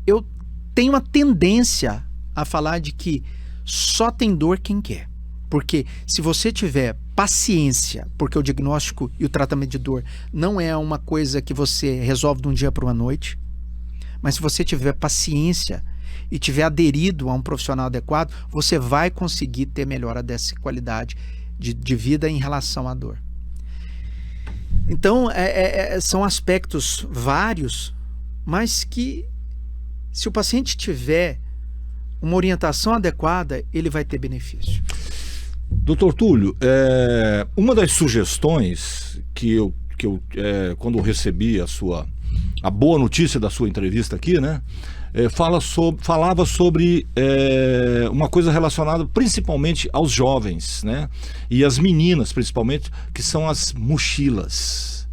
eu tenho uma tendência a falar de que só tem dor quem quer. Porque se você tiver paciência, porque o diagnóstico e o tratamento de dor não é uma coisa que você resolve de um dia para uma noite, mas se você tiver paciência e tiver aderido a um profissional adequado, você vai conseguir ter melhora dessa qualidade de vida em relação à dor. Então, são aspectos vários, mas que se o paciente tiver uma orientação adequada, ele vai ter benefício. Doutor Túlio, uma das sugestões que eu quando eu recebi a boa notícia da sua entrevista aqui, né? Falava sobre uma coisa relacionada principalmente aos jovens, né? E as meninas, principalmente, que são as mochilas.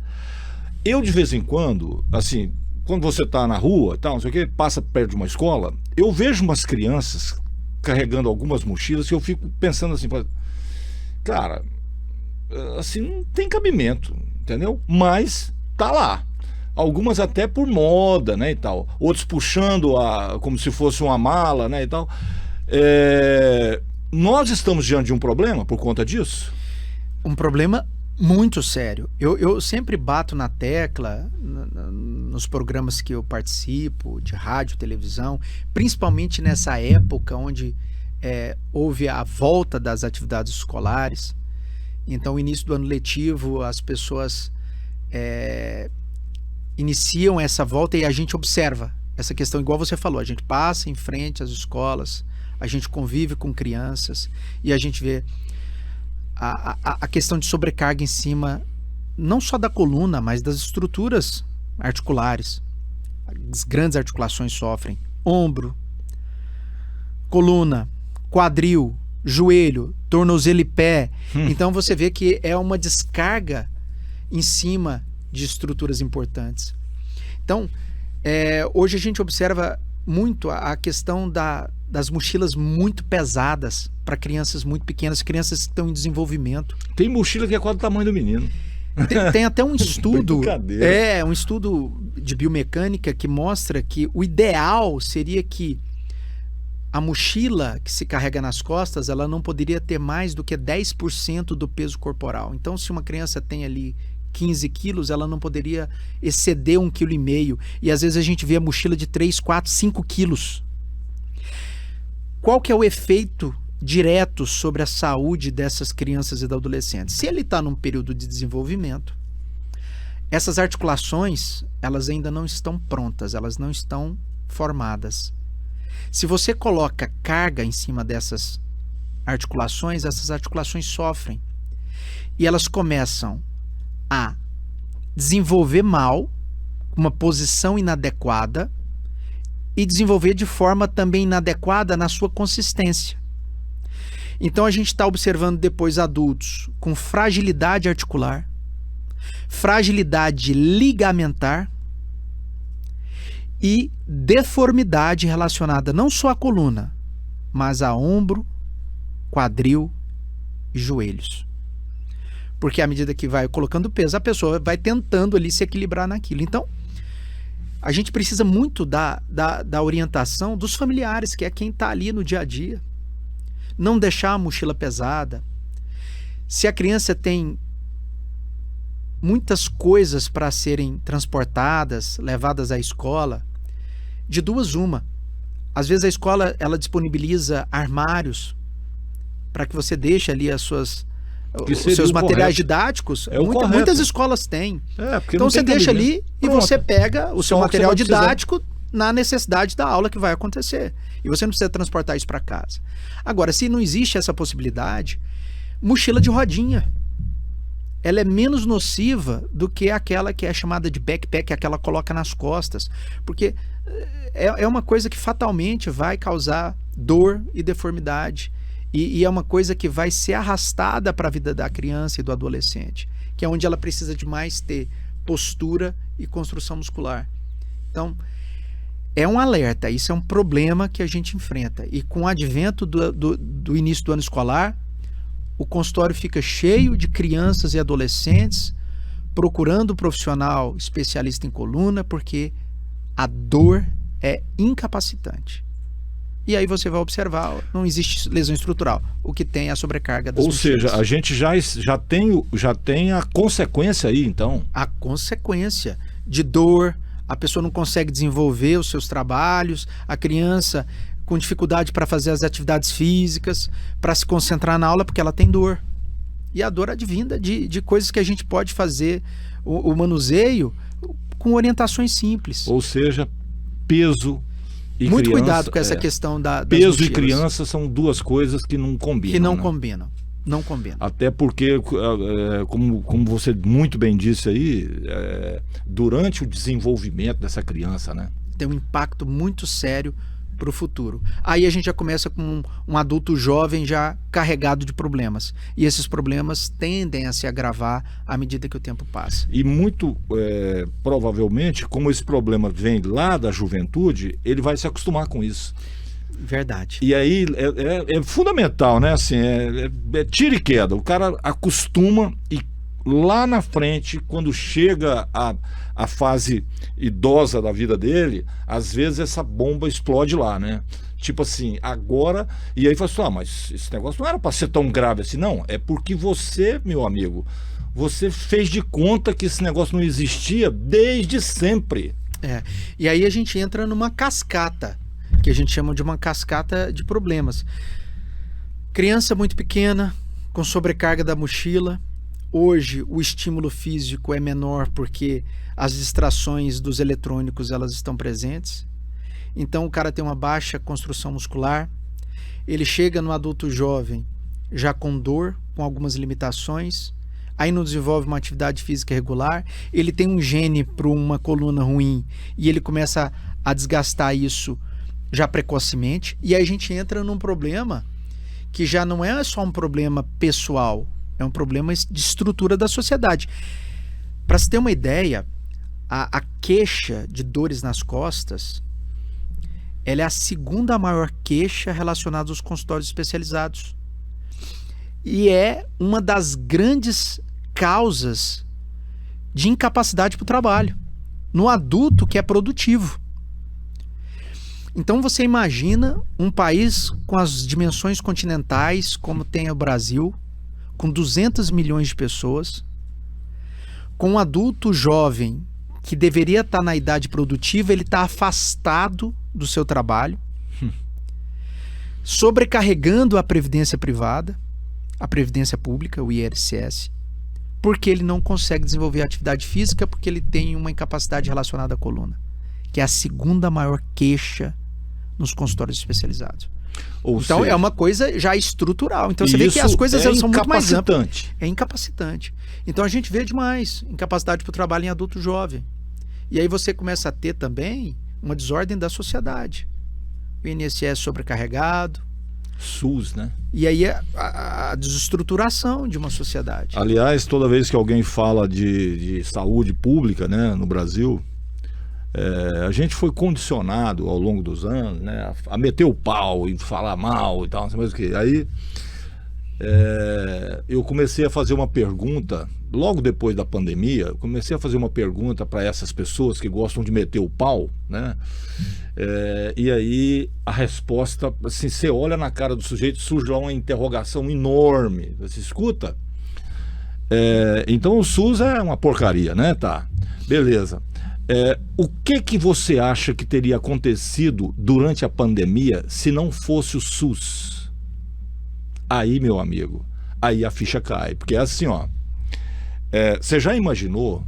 Eu, de vez em quando, assim, quando você está na rua, tal, não sei o quê, passa perto de uma escola, eu vejo umas crianças carregando algumas mochilas e eu fico pensando assim, cara, assim, não tem cabimento, entendeu? Mas tá lá. Algumas até por moda, né, e tal. Outros puxando como se fosse uma mala, né, e tal. Nós estamos diante de um problema por conta disso? Um problema muito sério. Eu sempre bato na tecla nos programas que eu participo, de rádio, televisão, principalmente nessa época onde houve a volta das atividades escolares. Então, o início do ano letivo, as pessoas iniciam essa volta e a gente observa essa questão, igual você falou, a gente passa em frente às escolas, a gente convive com crianças e a gente vê a questão de sobrecarga em cima, não só da coluna, mas das estruturas articulares. As grandes articulações sofrem. Ombro, coluna, quadril, joelho, tornozelo e pé. Então você vê que é uma descarga em cima de estruturas importantes. Então, hoje a gente observa muito a questão das mochilas muito pesadas para crianças muito pequenas, crianças que estão em desenvolvimento. Tem mochila que é quase o tamanho do menino. Tem até um estudo, Brincadeira. Um estudo de biomecânica que mostra que o ideal seria que a mochila que se carrega nas costas, ela não poderia ter mais do que 10% do peso corporal. Então, se uma criança tem ali 15 quilos, ela não poderia exceder 1,5 kg. E às vezes a gente vê a mochila de 3, 4, 5 quilos. Qual que é o efeito direto sobre a saúde dessas crianças e adolescentes? Se ele está num período de desenvolvimento, essas articulações, elas ainda não estão prontas, elas não estão formadas. Se você coloca carga em cima dessas articulações, essas articulações sofrem. E elas começam a desenvolver mal, uma posição inadequada, e desenvolver de forma também inadequada na sua consistência. Então a gente está observando depois adultos com fragilidade articular, fragilidade ligamentar e deformidade relacionada não só à coluna, mas a ombro, quadril e joelhos. Porque à medida que vai colocando peso, a pessoa vai tentando ali se equilibrar naquilo. Então, a gente precisa muito da orientação dos familiares, que é quem está ali no dia a dia. Não deixar a mochila pesada. Se a criança tem muitas coisas para serem transportadas, levadas à escola, de duas uma. Às vezes a escola ela disponibiliza armários para que você deixe ali os seus materiais didáticos. Muitas escolas têm. Então você deixa ali e você pega o seu material didático na necessidade da aula que vai acontecer. E você não precisa transportar isso para casa. Agora, se não existe essa possibilidade, mochila de rodinha. Ela é menos nociva do que aquela que é chamada de backpack, aquela que coloca nas costas. Porque é uma coisa que fatalmente vai causar dor e deformidade. E é uma coisa que vai ser arrastada para a vida da criança e do adolescente, que é onde ela precisa de mais ter postura e construção muscular. Então, é um alerta, isso é um problema que a gente enfrenta. E com o advento do início do ano escolar, o consultório fica cheio de crianças e adolescentes procurando um profissional especialista em coluna, porque a dor é incapacitante. E aí você vai observar, não existe lesão estrutural. O que tem é a sobrecarga das mochilas. Ou seja, a gente já tem a consequência aí, então. A consequência de dor, a pessoa não consegue desenvolver os seus trabalhos, a criança com dificuldade para fazer as atividades físicas, para se concentrar na aula, porque ela tem dor. E a dor advinda de coisas que a gente pode fazer o manuseio com orientações simples. Ou seja, peso e muito criança, cuidado com essa questão das peso mochilas. E criança são duas coisas que não combinam. Que não né? combinam. Não combinam. Até porque, como você muito bem disse aí, durante o desenvolvimento dessa criança, né? Tem um impacto muito sério para o futuro. Aí a gente já começa com um adulto jovem já carregado de problemas. E esses problemas tendem a se agravar à medida que o tempo passa. E muito provavelmente, como esse problema vem lá da juventude, ele vai se acostumar com isso. Verdade. E aí é fundamental, né? Assim, tira e queda. O cara acostuma e lá na frente, quando chega a fase idosa da vida dele, às vezes essa bomba explode lá, né? Tipo assim, agora... E aí fala assim, mas esse negócio não era para ser tão grave assim. Não, é porque você, meu amigo, você fez de conta que esse negócio não existia desde sempre. E aí a gente entra numa cascata, que a gente chama de uma cascata de problemas. Criança muito pequena, com sobrecarga da mochila. Hoje o estímulo físico é menor porque as distrações dos eletrônicos elas estão presentes. Então o cara tem uma baixa construção muscular. Ele chega no adulto jovem já com dor, com algumas limitações. Aí não desenvolve uma atividade física regular. Ele tem um gene para uma coluna ruim e ele começa a desgastar isso já precocemente. E aí a gente entra num problema que já não é só um problema pessoal, é um problema de estrutura da sociedade. Para se ter uma ideia, a queixa de dores nas costas, ela é a segunda maior queixa relacionada aos consultórios especializados. E é uma das grandes causas de incapacidade para o trabalho, no adulto que é produtivo. Então você imagina um país com as dimensões continentais, como tem o Brasil, com 200 milhões de pessoas, com um adulto jovem que deveria estar na idade produtiva, ele está afastado do seu trabalho, sobrecarregando a previdência privada, a previdência pública, o INSS, porque ele não consegue desenvolver atividade física, porque ele tem uma incapacidade relacionada à coluna, que é a segunda maior queixa nos consultórios especializados. Então é uma coisa já estrutural. Então você vê que as coisas são muito mais amplas. É incapacitante. Então a gente vê demais incapacidade para o trabalho em adulto jovem. E aí você começa a ter também uma desordem da sociedade. O INSS sobrecarregado, SUS, né? E aí a desestruturação de uma sociedade. Aliás, toda vez que alguém fala de saúde pública, né, no Brasil, a gente foi condicionado ao longo dos anos, né, a meter o pau e falar mal e tal, não sei mais o que. Aí eu comecei a fazer uma pergunta, logo depois da pandemia, eu comecei a fazer uma pergunta para essas pessoas que gostam de meter o pau, né? E aí a resposta, assim, você olha na cara do sujeito, surge lá uma interrogação enorme. Você escuta? Então o SUS é uma porcaria, né? Tá, beleza. O que você acha que teria acontecido durante a pandemia se não fosse o SUS? Aí, meu amigo, aí a ficha cai. Porque é assim, ó. Você já imaginou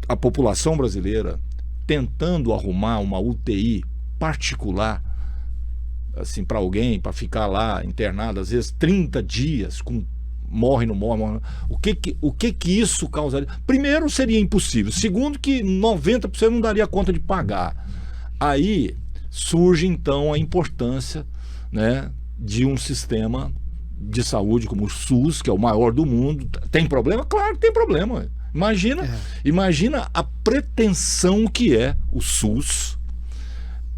a população brasileira tentando arrumar uma UTI particular, assim, para alguém, para ficar lá internado, às vezes 30 dias, morre, não morre. O que isso causaria? Primeiro, seria impossível. Segundo, que 90% não daria conta de pagar. Aí surge, então, a importância, né, de um sistema de saúde como o SUS, que é o maior do mundo. Tem problema? Claro que tem problema. Imagina a pretensão que é o SUS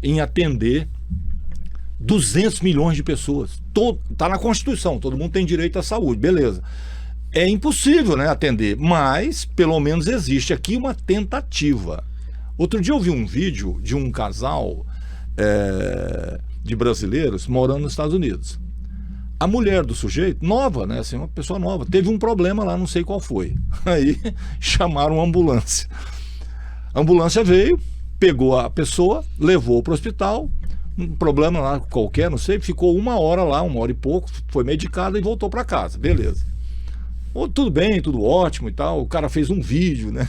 em atender 200 milhões de pessoas. Tá na Constituição, todo mundo tem direito à saúde, beleza. É impossível, né, atender, mas pelo menos existe aqui uma tentativa. Outro dia eu vi um vídeo de um casal de brasileiros morando nos Estados Unidos. A mulher do sujeito, nova, né, assim, uma pessoa nova, teve um problema lá, não sei qual foi. Aí chamaram a ambulância. A ambulância veio, pegou a pessoa, levou para o hospital, um problema lá qualquer, não sei, ficou 1 hora lá, 1 hora e pouco, foi medicada e voltou para casa, beleza. Tudo bem, tudo ótimo e tal, o cara fez um vídeo, né,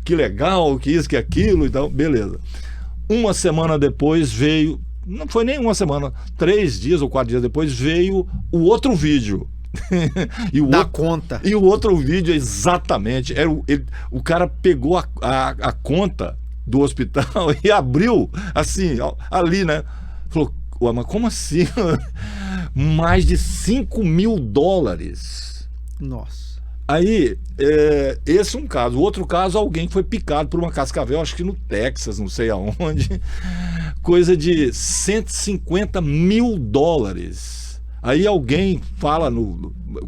que legal, que isso, que aquilo e tal, beleza. 1 semana depois veio, não foi nem 1 semana, 3 dias ou 4 dias depois veio o outro vídeo. Conta. E o outro vídeo exatamente, o cara pegou a conta do hospital e abriu assim, ali, né? Falou, ué, mas como assim? Mais de $5.000. Nossa. Aí, esse é um caso. O outro caso, alguém foi picado por uma cascavel, acho que no Texas, não sei aonde, coisa de $150 mil. Aí alguém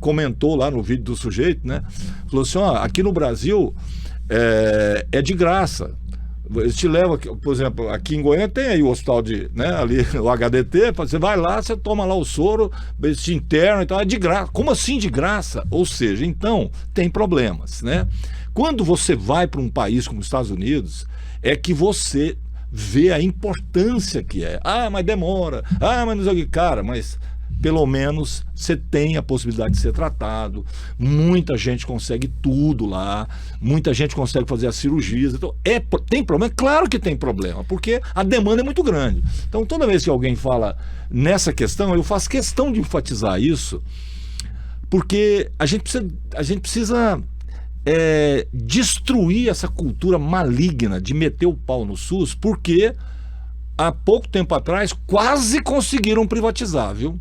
comentou lá no vídeo do sujeito, né? Falou assim, ó, aqui no Brasil é de graça. Eles te levam, por exemplo, aqui em Goiânia tem aí o hospital ali, o HDT, você vai lá, você toma lá o soro, eles te internam e tal, é de graça. Como assim de graça? Ou seja, então, tem problemas, né? Quando você vai para um país como os Estados Unidos, é que você vê a importância que é. Ah, mas demora. Ah, mas não sei o que. Cara, mas pelo menos você tem a possibilidade de ser tratado, muita gente consegue tudo lá, muita gente consegue fazer as cirurgias. Então, tem problema? Claro que tem problema, porque a demanda é muito grande. Então, toda vez que alguém fala nessa questão, eu faço questão de enfatizar isso, porque a gente precisa destruir essa cultura maligna de meter o pau no SUS, porque há pouco tempo atrás quase conseguiram privatizar, viu?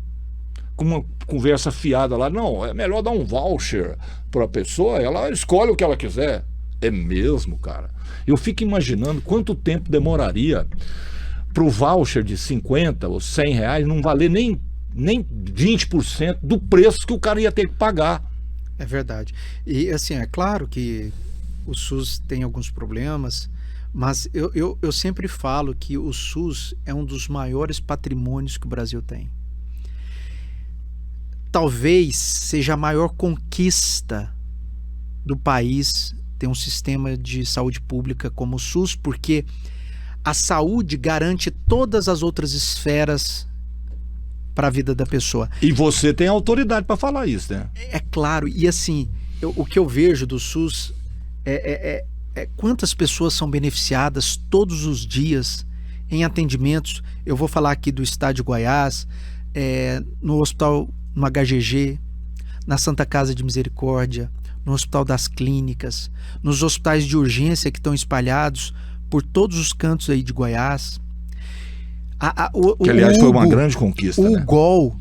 Com uma conversa fiada lá, não, é melhor dar um voucher para a pessoa, ela escolhe o que ela quiser. É mesmo, cara. Eu fico imaginando quanto tempo demoraria para o voucher de 50 ou 100 reais não valer nem 20% do preço que o cara ia ter que pagar. É verdade. E assim, é claro que o SUS tem alguns problemas, mas eu sempre falo que o SUS é um dos maiores patrimônios que o Brasil tem. Talvez seja a maior conquista do país ter um sistema de saúde pública como o SUS, porque a saúde garante todas as outras esferas para a vida da pessoa. E você tem autoridade para falar isso, né? É claro, e assim, o que eu vejo do SUS é quantas pessoas são beneficiadas todos os dias em atendimentos. Eu vou falar aqui do estado de Goiás, no hospital, no HGG, na Santa Casa de Misericórdia, no Hospital das Clínicas, nos hospitais de urgência que estão espalhados por todos os cantos aí de Goiás. Que, aliás, foi uma grande conquista, o né? GOL,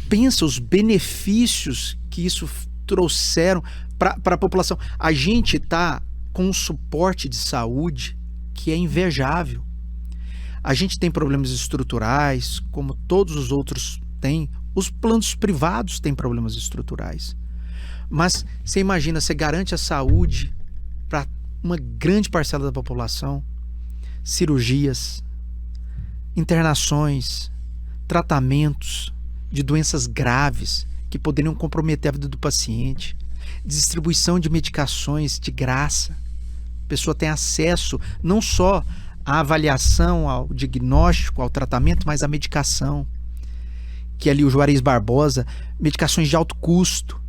pensa os benefícios que isso trouxeram para a população. A gente está com um suporte de saúde que é invejável. A gente tem problemas estruturais, como todos os outros têm. Os planos privados têm problemas estruturais. Mas você imagina, você garante a saúde para uma grande parcela da população, cirurgias, internações, tratamentos de doenças graves que poderiam comprometer a vida do paciente, distribuição de medicações de graça. A pessoa tem acesso não só à avaliação, ao diagnóstico, ao tratamento, mas à medicação. Que ali o Juarez Barbosa, medicações de alto custo,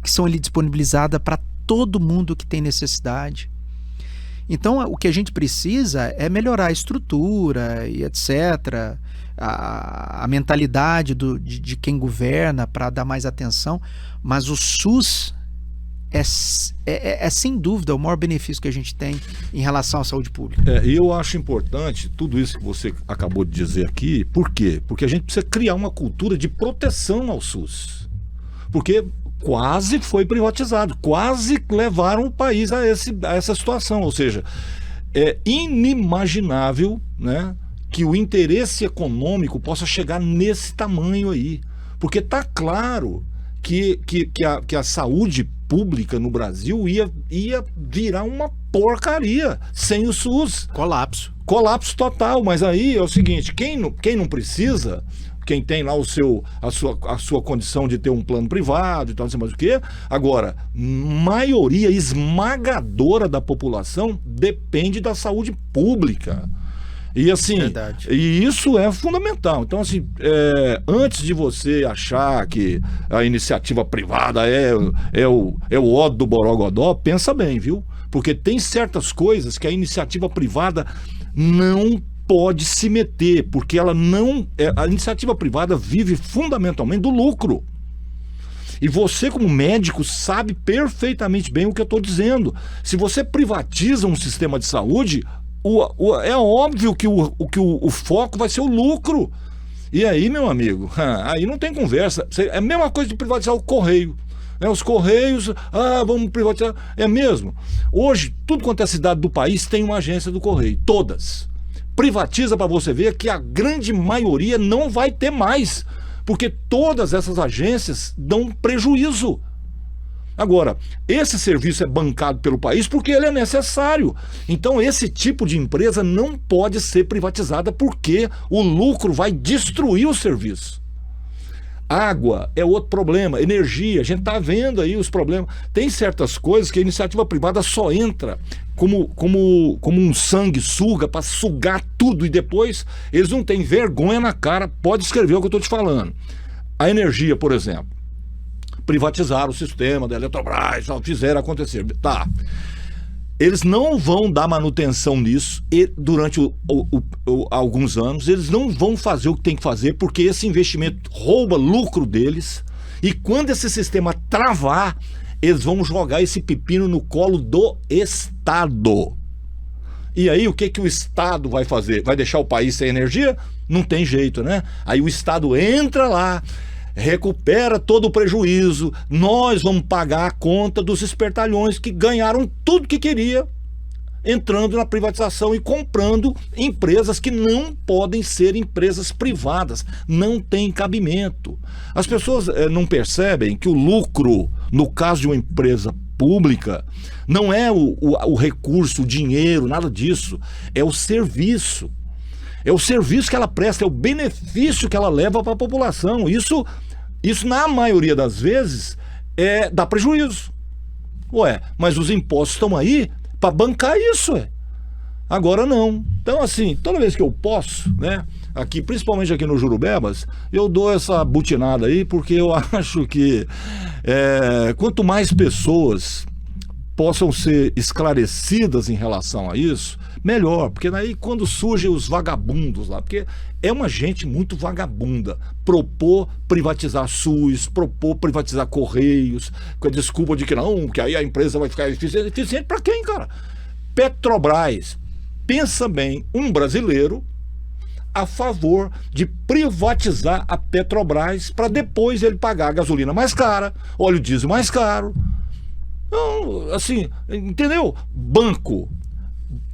que são ali disponibilizadas para todo mundo que tem necessidade. Então, o que a gente precisa é melhorar a estrutura e etc., a mentalidade de quem governa para dar mais atenção, mas o SUS é sem dúvida o maior benefício que a gente tem em relação à saúde pública. E eu acho importante tudo isso que você acabou de dizer aqui. Por quê? Porque a gente precisa criar uma cultura de proteção ao SUS. Porque quase foi privatizado, quase levaram o país a essa situação. Ou seja, é inimaginável, né, que o interesse econômico possa chegar nesse tamanho aí. Porque está claro que a saúde pública no Brasil ia virar uma porcaria sem o SUS. Colapso total. Mas aí é o seguinte, quem não precisa, quem tem lá a sua condição de ter um plano privado e tal, não sei mais o quê, agora, maioria esmagadora da população depende da saúde pública. E assim, Verdade. E isso é fundamental. Então, assim, antes de você achar que a iniciativa privada é o ódio do borogodó, pensa bem, viu? Porque tem certas coisas que a iniciativa privada não pode se meter, porque ela não... A iniciativa privada vive fundamentalmente do lucro. E você, como médico, sabe perfeitamente bem o que eu estou dizendo. Se você privatiza um sistema de saúde... é óbvio que o foco vai ser o lucro. E aí, meu amigo, aí não tem conversa. É a mesma coisa de privatizar o correio. Os correios, vamos privatizar. É mesmo. Hoje, tudo quanto é cidade do país tem uma agência do correio. Todas. Privatiza para você ver que a grande maioria não vai ter mais. Porque todas essas agências dão prejuízo. Agora, esse serviço é bancado pelo país porque ele é necessário. Então, esse tipo de empresa não pode ser privatizada porque o lucro vai destruir o serviço. Água é outro problema, energia, a gente está vendo aí os problemas. Tem certas coisas que a iniciativa privada só entra como um sanguessuga para sugar tudo e depois eles não têm vergonha na cara. Pode escrever o que eu estou te falando. A energia, por exemplo. Privatizaram o sistema da Eletrobras, fizeram acontecer. Tá. Eles não vão dar manutenção nisso e durante alguns anos. Eles não vão fazer o que tem que fazer porque esse investimento rouba lucro deles. E quando esse sistema travar, eles vão jogar esse pepino no colo do Estado. E aí o que o Estado vai fazer? Vai deixar o país sem energia? Não tem jeito, né? Aí o Estado entra lá, recupera todo o prejuízo, nós vamos pagar a conta dos espertalhões que ganharam tudo que queria, entrando na privatização e comprando empresas que não podem ser empresas privadas, não tem cabimento. As pessoas não percebem que o lucro, no caso de uma empresa pública, não é o recurso, o dinheiro, nada disso, é o serviço. É o serviço que ela presta, é o benefício que ela leva para a população. Isso, na maioria das vezes, dá prejuízo. Mas os impostos estão aí para bancar isso. Agora não. Então, assim, toda vez que eu posso, né, aqui, principalmente aqui no Jurubebas, eu dou essa butinada aí, porque eu acho que quanto mais pessoas possam ser esclarecidas em relação a isso, melhor, porque daí quando surgem os vagabundos lá, porque é uma gente muito vagabunda, propor privatizar SUS, propor privatizar Correios, com a desculpa de que não, que aí a empresa vai ficar eficiente. Eficiente para quem, cara? Petrobras. Pensa bem, um brasileiro a favor de privatizar a Petrobras para depois ele pagar a gasolina mais cara, óleo diesel mais caro. Então, assim, entendeu? Banco.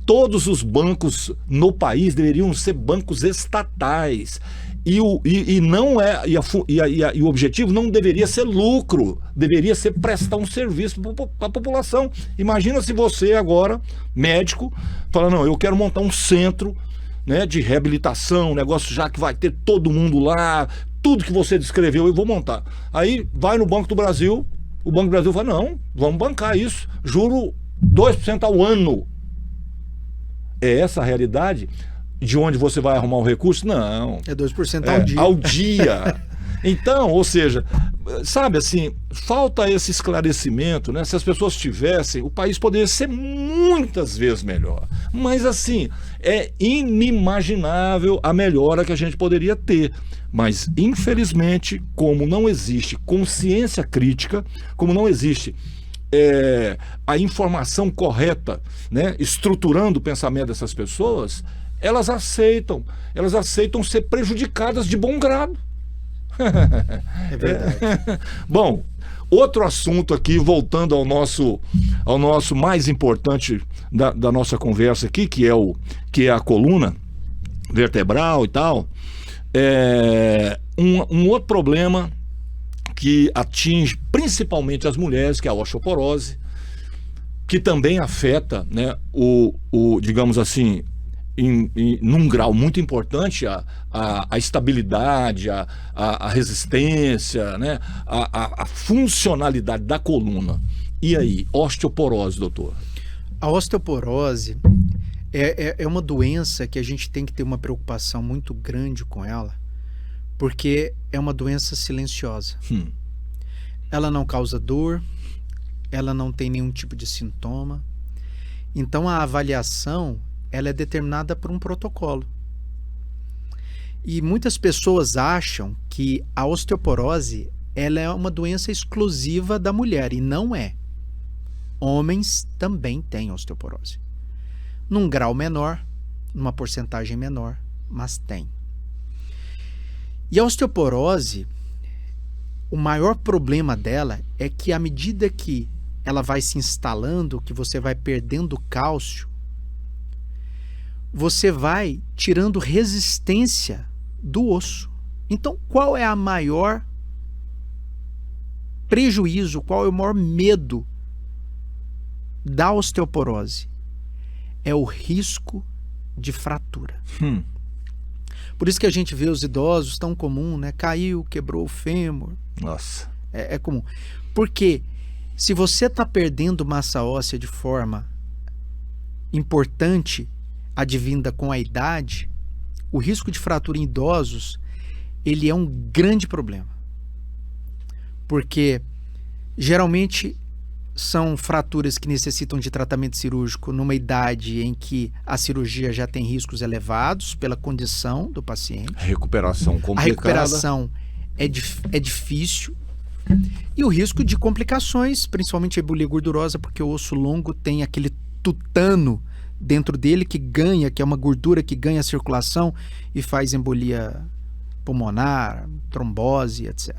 Todos os bancos no país deveriam ser bancos estatais. E o objetivo não deveria ser lucro, deveria ser prestar um serviço para a população. Imagina se você agora, médico, fala, não, eu quero montar um centro, né, de reabilitação, negócio já que vai ter todo mundo lá, tudo que você descreveu eu vou montar. Aí vai no Banco do Brasil, o Banco do Brasil fala, não, vamos bancar isso, juro 2% ao ano. É essa a realidade? De onde você vai arrumar o recurso? Não. É 2% ao dia. Ao dia. Então, ou seja, sabe assim, falta esse esclarecimento, né? Se as pessoas tivessem, o país poderia ser muitas vezes melhor. Mas assim, é inimaginável a melhora que a gente poderia ter. Mas, infelizmente, como não existe consciência crítica, como não existe a informação correta, né, estruturando o pensamento dessas pessoas, elas aceitam ser prejudicadas de bom grado. É verdade. Bom, outro assunto aqui, voltando ao nosso mais importante da nossa conversa aqui, que é a coluna vertebral e tal, um outro problema que atinge principalmente as mulheres, que é a osteoporose, que também afeta, né, digamos assim, num grau muito importante a estabilidade, a resistência, né, a funcionalidade da coluna. E aí, osteoporose, doutor? A osteoporose é uma doença que a gente tem que ter uma preocupação muito grande com ela, porque é uma doença silenciosa. Ela não causa dor, ela não tem nenhum tipo de sintoma. Então a avaliação, ela é determinada por um protocolo. E muitas pessoas acham que a osteoporose, ela é uma doença exclusiva da mulher, e não é. Homens também têm osteoporose. Num grau menor, numa porcentagem menor, mas tem. E a osteoporose, o maior problema dela é que à medida que ela vai se instalando, que você vai perdendo cálcio, você vai tirando resistência do osso. Então, qual é a maior prejuízo, qual é o maior medo da osteoporose? É o risco de fratura. Por isso que a gente vê os idosos tão comum, né? Caiu, quebrou o fêmur. Nossa. É comum. Porque se você está perdendo massa óssea de forma importante, advinda com a idade, o risco de fratura em idosos, ele é um grande problema. Porque geralmente são fraturas que necessitam de tratamento cirúrgico numa idade em que a cirurgia já tem riscos elevados pela condição do paciente. Recuperação complicada. A recuperação é difícil. E o risco de complicações, principalmente a embolia gordurosa, porque o osso longo tem aquele tutano dentro dele que é uma gordura que ganha circulação e faz embolia pulmonar, trombose, etc.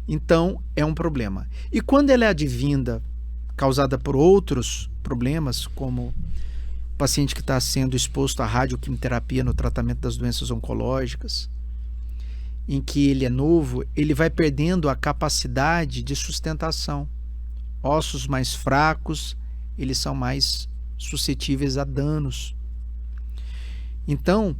Então, é um problema. E quando ela é advinda, causada por outros problemas, como o paciente que está sendo exposto à radioquimioterapia no tratamento das doenças oncológicas, em que ele é novo, ele vai perdendo a capacidade de sustentação. Ossos mais fracos, eles são mais suscetíveis a danos. Então,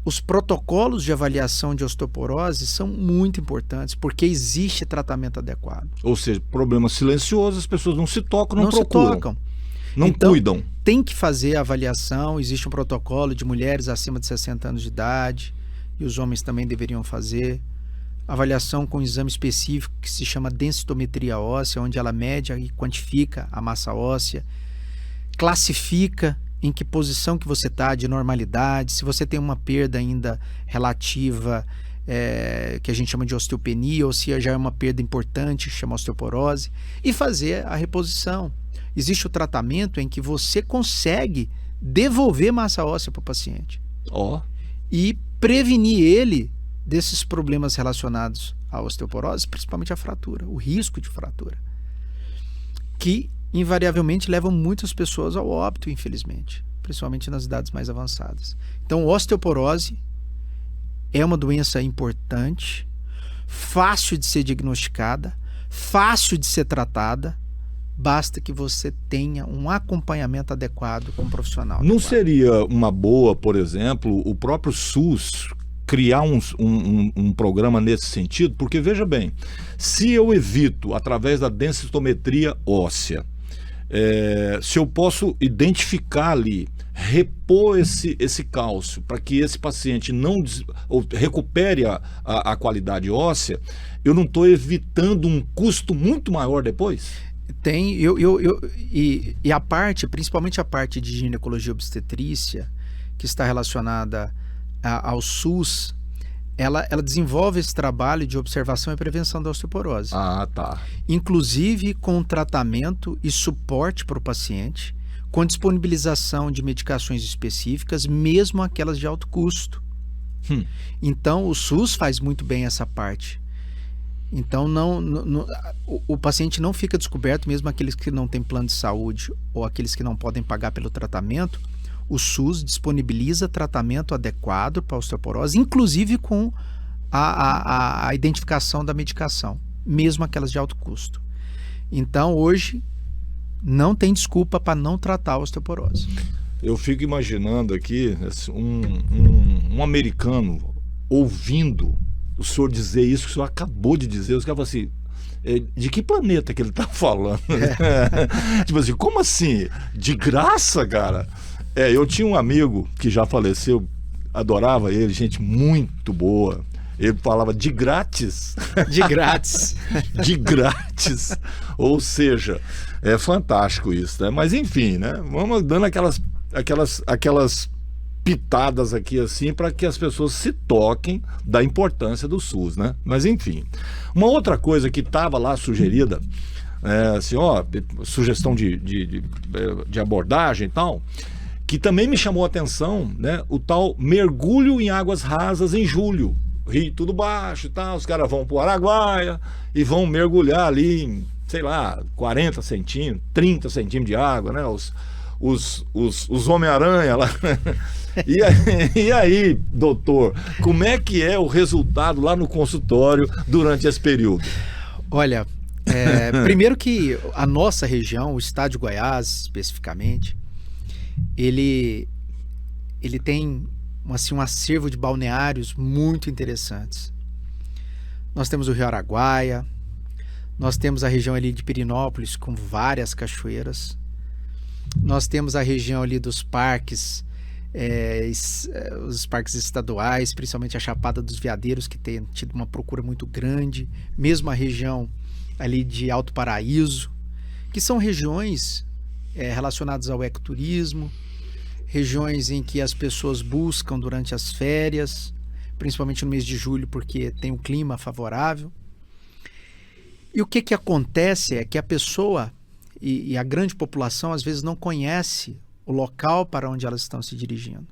os protocolos de avaliação de osteoporose são muito importantes, porque existe tratamento adequado. Ou seja, problema silencioso, as pessoas não se tocam, não procuram. Se tocam. Não então, cuidam. Tem que fazer a avaliação, existe um protocolo de mulheres acima de 60 anos de idade, e os homens também deveriam fazer. Avaliação com um exame específico que se chama densitometria óssea, onde ela mede e quantifica a massa óssea, classifica em que posição que você está de normalidade, se você tem uma perda ainda relativa, que a gente chama de osteopenia, ou se já é uma perda importante, chama osteoporose, e fazer a reposição. Existe o tratamento em que você consegue devolver massa óssea para o paciente Ó, e prevenir ele desses problemas relacionados à osteoporose, principalmente a fratura, o risco de fratura, que invariavelmente levam muitas pessoas ao óbito, infelizmente, principalmente nas idades mais avançadas. Então, osteoporose é uma doença importante, fácil de ser diagnosticada, fácil de ser tratada, basta que você tenha um acompanhamento adequado com um profissional. não adequado. seria uma boa, por exemplo, o próprio SUS criar um programa nesse sentido? Porque, veja bem, se eu evito, através da densitometria óssea, se eu posso identificar ali, repor esse cálcio para que esse paciente não ou recupere a qualidade óssea, eu não estou evitando um custo muito maior depois? Tem, e a parte, principalmente a parte de ginecologia obstetrícia, que está relacionada ao SUS, ela desenvolve esse trabalho de observação e prevenção da osteoporose. Ah, tá. Inclusive com tratamento e suporte para o paciente, com disponibilização de medicações específicas, mesmo aquelas de alto custo. Então, o SUS faz muito bem essa parte. Então, o paciente não fica descoberto, mesmo aqueles que não têm plano de saúde ou aqueles que não podem pagar pelo tratamento. O SUS disponibiliza tratamento adequado para a osteoporose, inclusive com a identificação da medicação, mesmo aquelas de alto custo. Então, hoje, não tem desculpa para não tratar a osteoporose. Eu fico imaginando aqui um americano ouvindo o senhor dizer isso que o senhor acabou de dizer. Os caras falam assim, de que planeta que ele está falando? Tipo assim, como assim? De graça, cara? Eu tinha um amigo que já faleceu, adorava ele, gente muito boa. Ele falava de grátis. De grátis. De grátis. Ou seja, é fantástico isso, né? Mas enfim, né? Vamos dando aquelas pitadas aqui assim para que as pessoas se toquem da importância do SUS, né? Mas enfim. Uma outra coisa que estava lá sugerida, assim, sugestão de abordagem e tal, que também me chamou a atenção, né? O tal mergulho em águas rasas em julho. Rio tudo baixo e tal, os caras vão pro Araguaia e vão mergulhar ali em, sei lá, 40 centímetros, 30 centímetros de água, né? Os Homem-Aranha lá. E aí, doutor, como é que é o resultado lá no consultório durante esse período? Olha, primeiro que a nossa região, o estado de Goiás especificamente, ele tem assim, um acervo de balneários muito interessantes. Nós temos o Rio Araguaia, nós temos a região ali de Pirinópolis com várias cachoeiras, nós temos a região ali dos parques, os parques estaduais, principalmente a Chapada dos Veadeiros, que tem tido uma procura muito grande, mesmo a região ali de Alto Paraíso, que são regiões relacionadas ao ecoturismo, regiões em que as pessoas buscam durante as férias, principalmente no mês de julho, porque tem um clima favorável. E o que acontece é que a pessoa e a grande população às vezes não conhece o local para onde elas estão se dirigindo.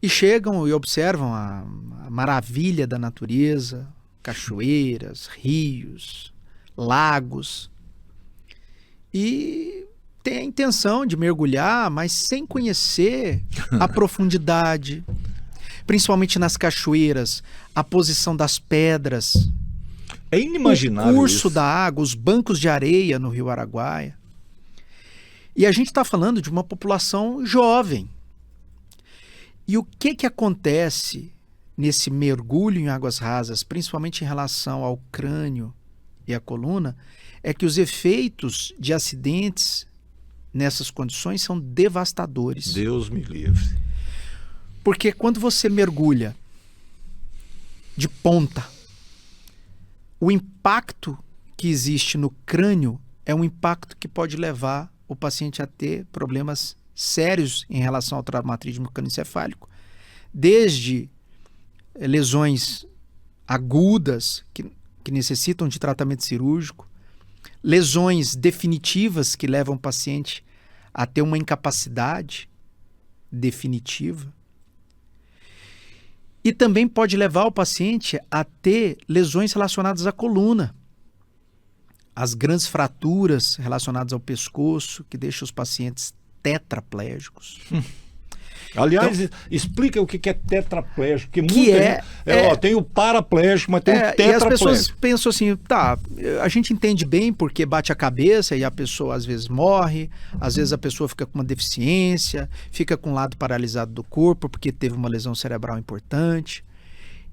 E chegam e observam a maravilha da natureza, cachoeiras, rios, lagos, e tem a intenção de mergulhar, mas sem conhecer a profundidade, principalmente nas cachoeiras, a posição das pedras, É inimaginável o curso isso. da água, os bancos de areia no Rio Araguaia. E a gente está falando de uma população jovem. E o que acontece nesse mergulho em águas rasas, principalmente em relação ao crânio e à coluna, é que os efeitos de acidentes nessas condições são devastadores. Deus me livre. Porque quando você mergulha de ponta, o impacto que existe no crânio é um impacto que pode levar o paciente a ter problemas sérios em relação ao traumatismo crânioencefálico. Desde lesões agudas que necessitam de tratamento cirúrgico, lesões definitivas que levam o paciente a ter uma incapacidade definitiva. E também pode levar o paciente a ter lesões relacionadas à coluna. As grandes fraturas relacionadas ao pescoço, que deixam os pacientes tetraplégicos. Aliás, então, explica o que é tetraplégico. Tem o paraplégico, mas tem o tetraplégico. E as pessoas pensam assim, tá, a gente entende bem porque bate a cabeça e a pessoa às vezes morre, às vezes a pessoa fica com uma deficiência, fica com o lado paralisado do corpo porque teve uma lesão cerebral importante.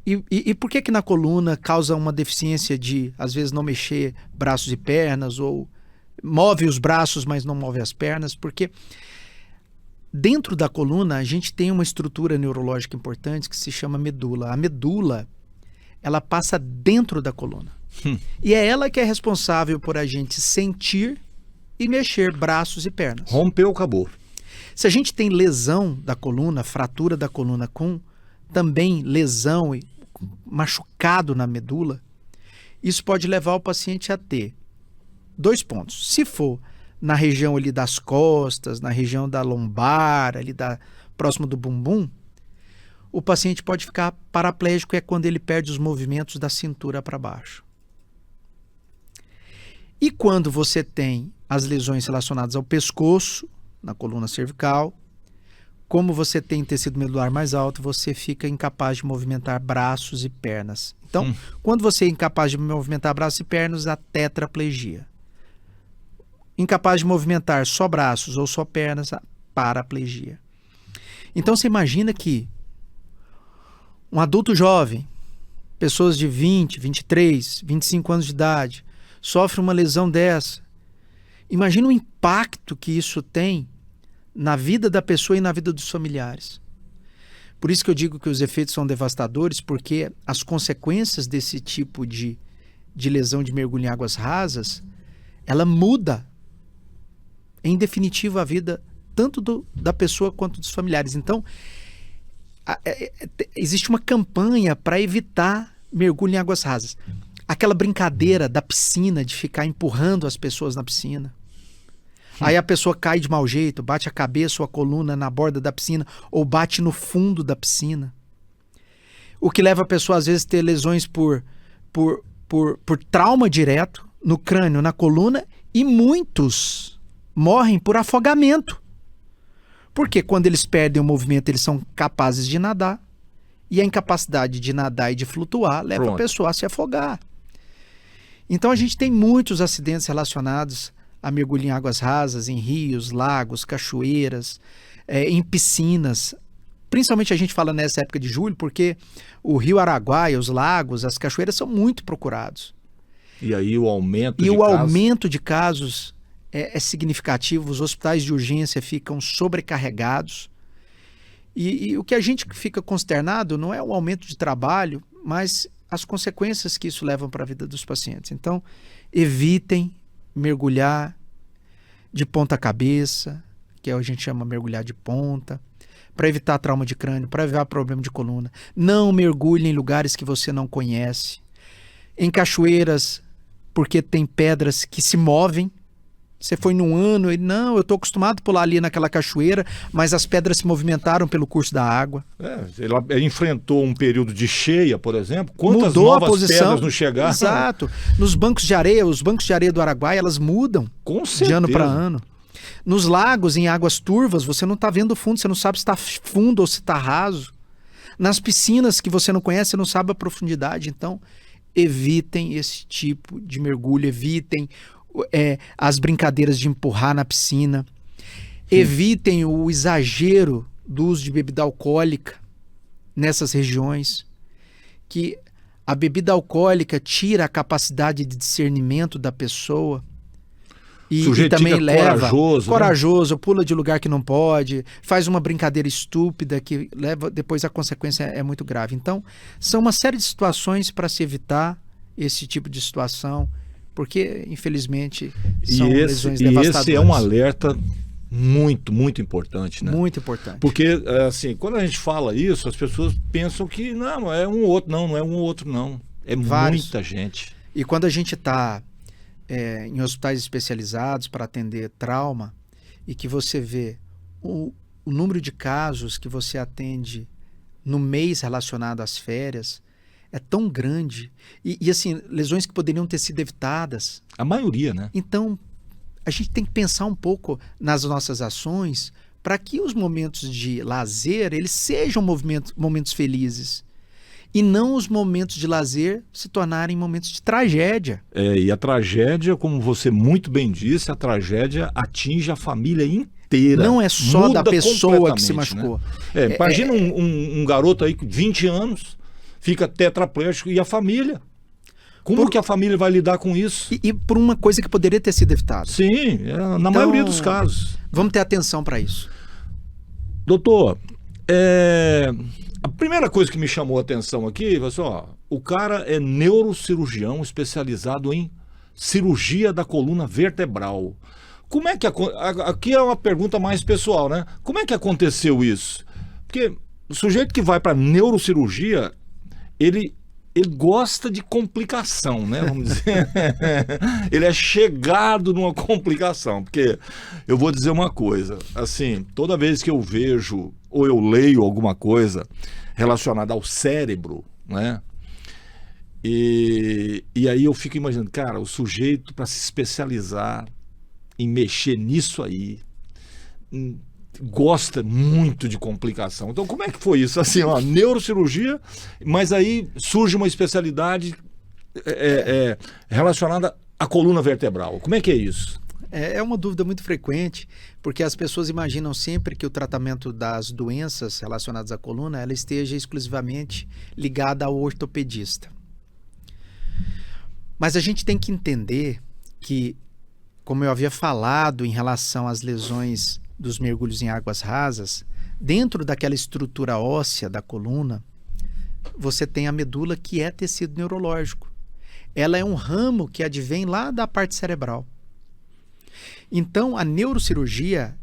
E por que na coluna causa uma deficiência de, às vezes, não mexer braços e pernas, ou move os braços, mas não move as pernas? Porque dentro da coluna, a gente tem uma estrutura neurológica importante que se chama medula. A medula, ela passa dentro da coluna. E é ela que é responsável por a gente sentir e mexer braços e pernas. Rompeu, acabou. Se a gente tem lesão da coluna, fratura da coluna com também lesão e machucado na medula, isso pode levar o paciente a ter 2 pontos. Se for na região ali das costas, na região da lombar, ali próximo do bumbum, o paciente pode ficar paraplégico, é quando ele perde os movimentos da cintura para baixo. E quando você tem as lesões relacionadas ao pescoço, na coluna cervical, como você tem tecido medular mais alto, você fica incapaz de movimentar braços e pernas. Então, quando você é incapaz de movimentar braços e pernas, a tetraplegia. Incapaz de movimentar só braços ou só pernas, a paraplegia. Então, você imagina que um adulto jovem, pessoas de 20, 23, 25 anos de idade, sofre uma lesão dessa. Imagina o impacto que isso tem na vida da pessoa e na vida dos familiares. Por isso que eu digo que os efeitos são devastadores, porque as consequências desse tipo de lesão de mergulho em águas rasas, ela muda, em definitivo, a vida tanto da pessoa quanto dos familiares. Então, existe uma campanha para evitar mergulho em águas rasas. Aquela brincadeira da piscina, de ficar empurrando as pessoas na piscina. Aí a pessoa cai de mau jeito, bate a cabeça ou a coluna na borda da piscina, ou bate no fundo da piscina. O que leva a pessoa, às vezes, a ter lesões por trauma direto, no crânio, na coluna, e muitos morrem por afogamento. Porque quando eles perdem o movimento, eles são capazes de nadar, e a incapacidade de nadar e de flutuar leva a pessoa a se afogar. Então a gente tem muitos acidentes relacionados a mergulho em águas rasas, em rios, lagos, cachoeiras, em piscinas. Principalmente a gente fala nessa época de julho, porque o rio Araguaia, os lagos, as cachoeiras são muito procurados. E aí o aumento aumento de casos é significativo, os hospitais de urgência ficam sobrecarregados. E o que a gente fica consternado não é o aumento de trabalho, mas as consequências que isso leva para a vida dos pacientes. Então, evitem mergulhar de ponta cabeça, que a gente chama mergulhar de ponta, para evitar trauma de crânio, para evitar problema de coluna. Não mergulhe em lugares que você não conhece. Em cachoeiras, porque tem pedras que se movem. Você foi num ano e não, eu estou acostumado a pular ali naquela cachoeira, mas as pedras se movimentaram pelo curso da água. Ela enfrentou um período de cheia, por exemplo. Quantas mudou novas a posição, pedras não chegaram? Exato. Nos bancos de areia, os bancos de areia do Araguaia, elas mudam de ano para ano. Nos lagos, em águas turvas, você não está vendo fundo, você não sabe se está fundo ou se está raso. Nas piscinas que você não conhece, você não sabe a profundidade. Então, evitem esse tipo de mergulho, evitem as brincadeiras de empurrar na piscina. Evitem o exagero do uso de bebida alcoólica nessas regiões, que a bebida alcoólica tira a capacidade de discernimento da pessoa e também leva corajoso, pula de lugar que não pode, faz uma brincadeira estúpida que leva, depois a consequência é muito grave. Então, são uma série de situações para se evitar esse tipo de situação, porque, infelizmente, são lesões devastadoras. E esse é um alerta muito, muito importante, né? Muito importante. Porque, assim, quando a gente fala isso, as pessoas pensam que não é um ou outro, não é um ou outro, não. É vários. Muita gente. E quando a gente está em hospitais especializados para atender trauma, e que você vê o número de casos que você atende no mês relacionado às férias é tão grande. E assim, lesões que poderiam ter sido evitadas. A maioria, né? Então, a gente tem que pensar um pouco nas nossas ações para que os momentos de lazer, eles sejam momentos felizes. E não os momentos de lazer se tornarem momentos de tragédia. E a tragédia, como você muito bem disse, a tragédia atinge a família inteira. Não é só da pessoa que se completamente, machucou. né? Imagina um garoto aí com 20 anos, fica tetraplégico, e a família? Como que a família vai lidar com isso? E por uma coisa que poderia ter sido evitada. Sim, na maioria dos casos. Vamos ter atenção para isso. Doutor, a primeira coisa que me chamou a atenção aqui, pessoal, o cara é neurocirurgião especializado em cirurgia da coluna vertebral. Como é que aqui é uma pergunta mais pessoal, né? Como é que aconteceu isso? Porque o sujeito que vai para neurocirurgia, ele gosta de complicação, né? Vamos dizer. Ele é chegado numa complicação. Porque eu vou dizer uma coisa, assim, toda vez que eu vejo ou eu leio alguma coisa relacionada ao cérebro, né? E aí eu fico imaginando, cara, o sujeito para se especializar em mexer nisso aí gosta muito de complicação. Então, como é que foi isso? Assim, ó, neurocirurgia, mas aí surge uma especialidade relacionada à coluna vertebral. Como é que é isso? É uma dúvida muito frequente, porque as pessoas imaginam sempre que o tratamento das doenças relacionadas à coluna ela esteja exclusivamente ligada ao ortopedista. Mas a gente tem que entender que, como eu havia falado em relação às lesões dos mergulhos em águas rasas, dentro daquela estrutura óssea da coluna, você tem a medula, que é tecido neurológico. Ela é um ramo que advém lá da parte cerebral. Então, a neurocirurgia,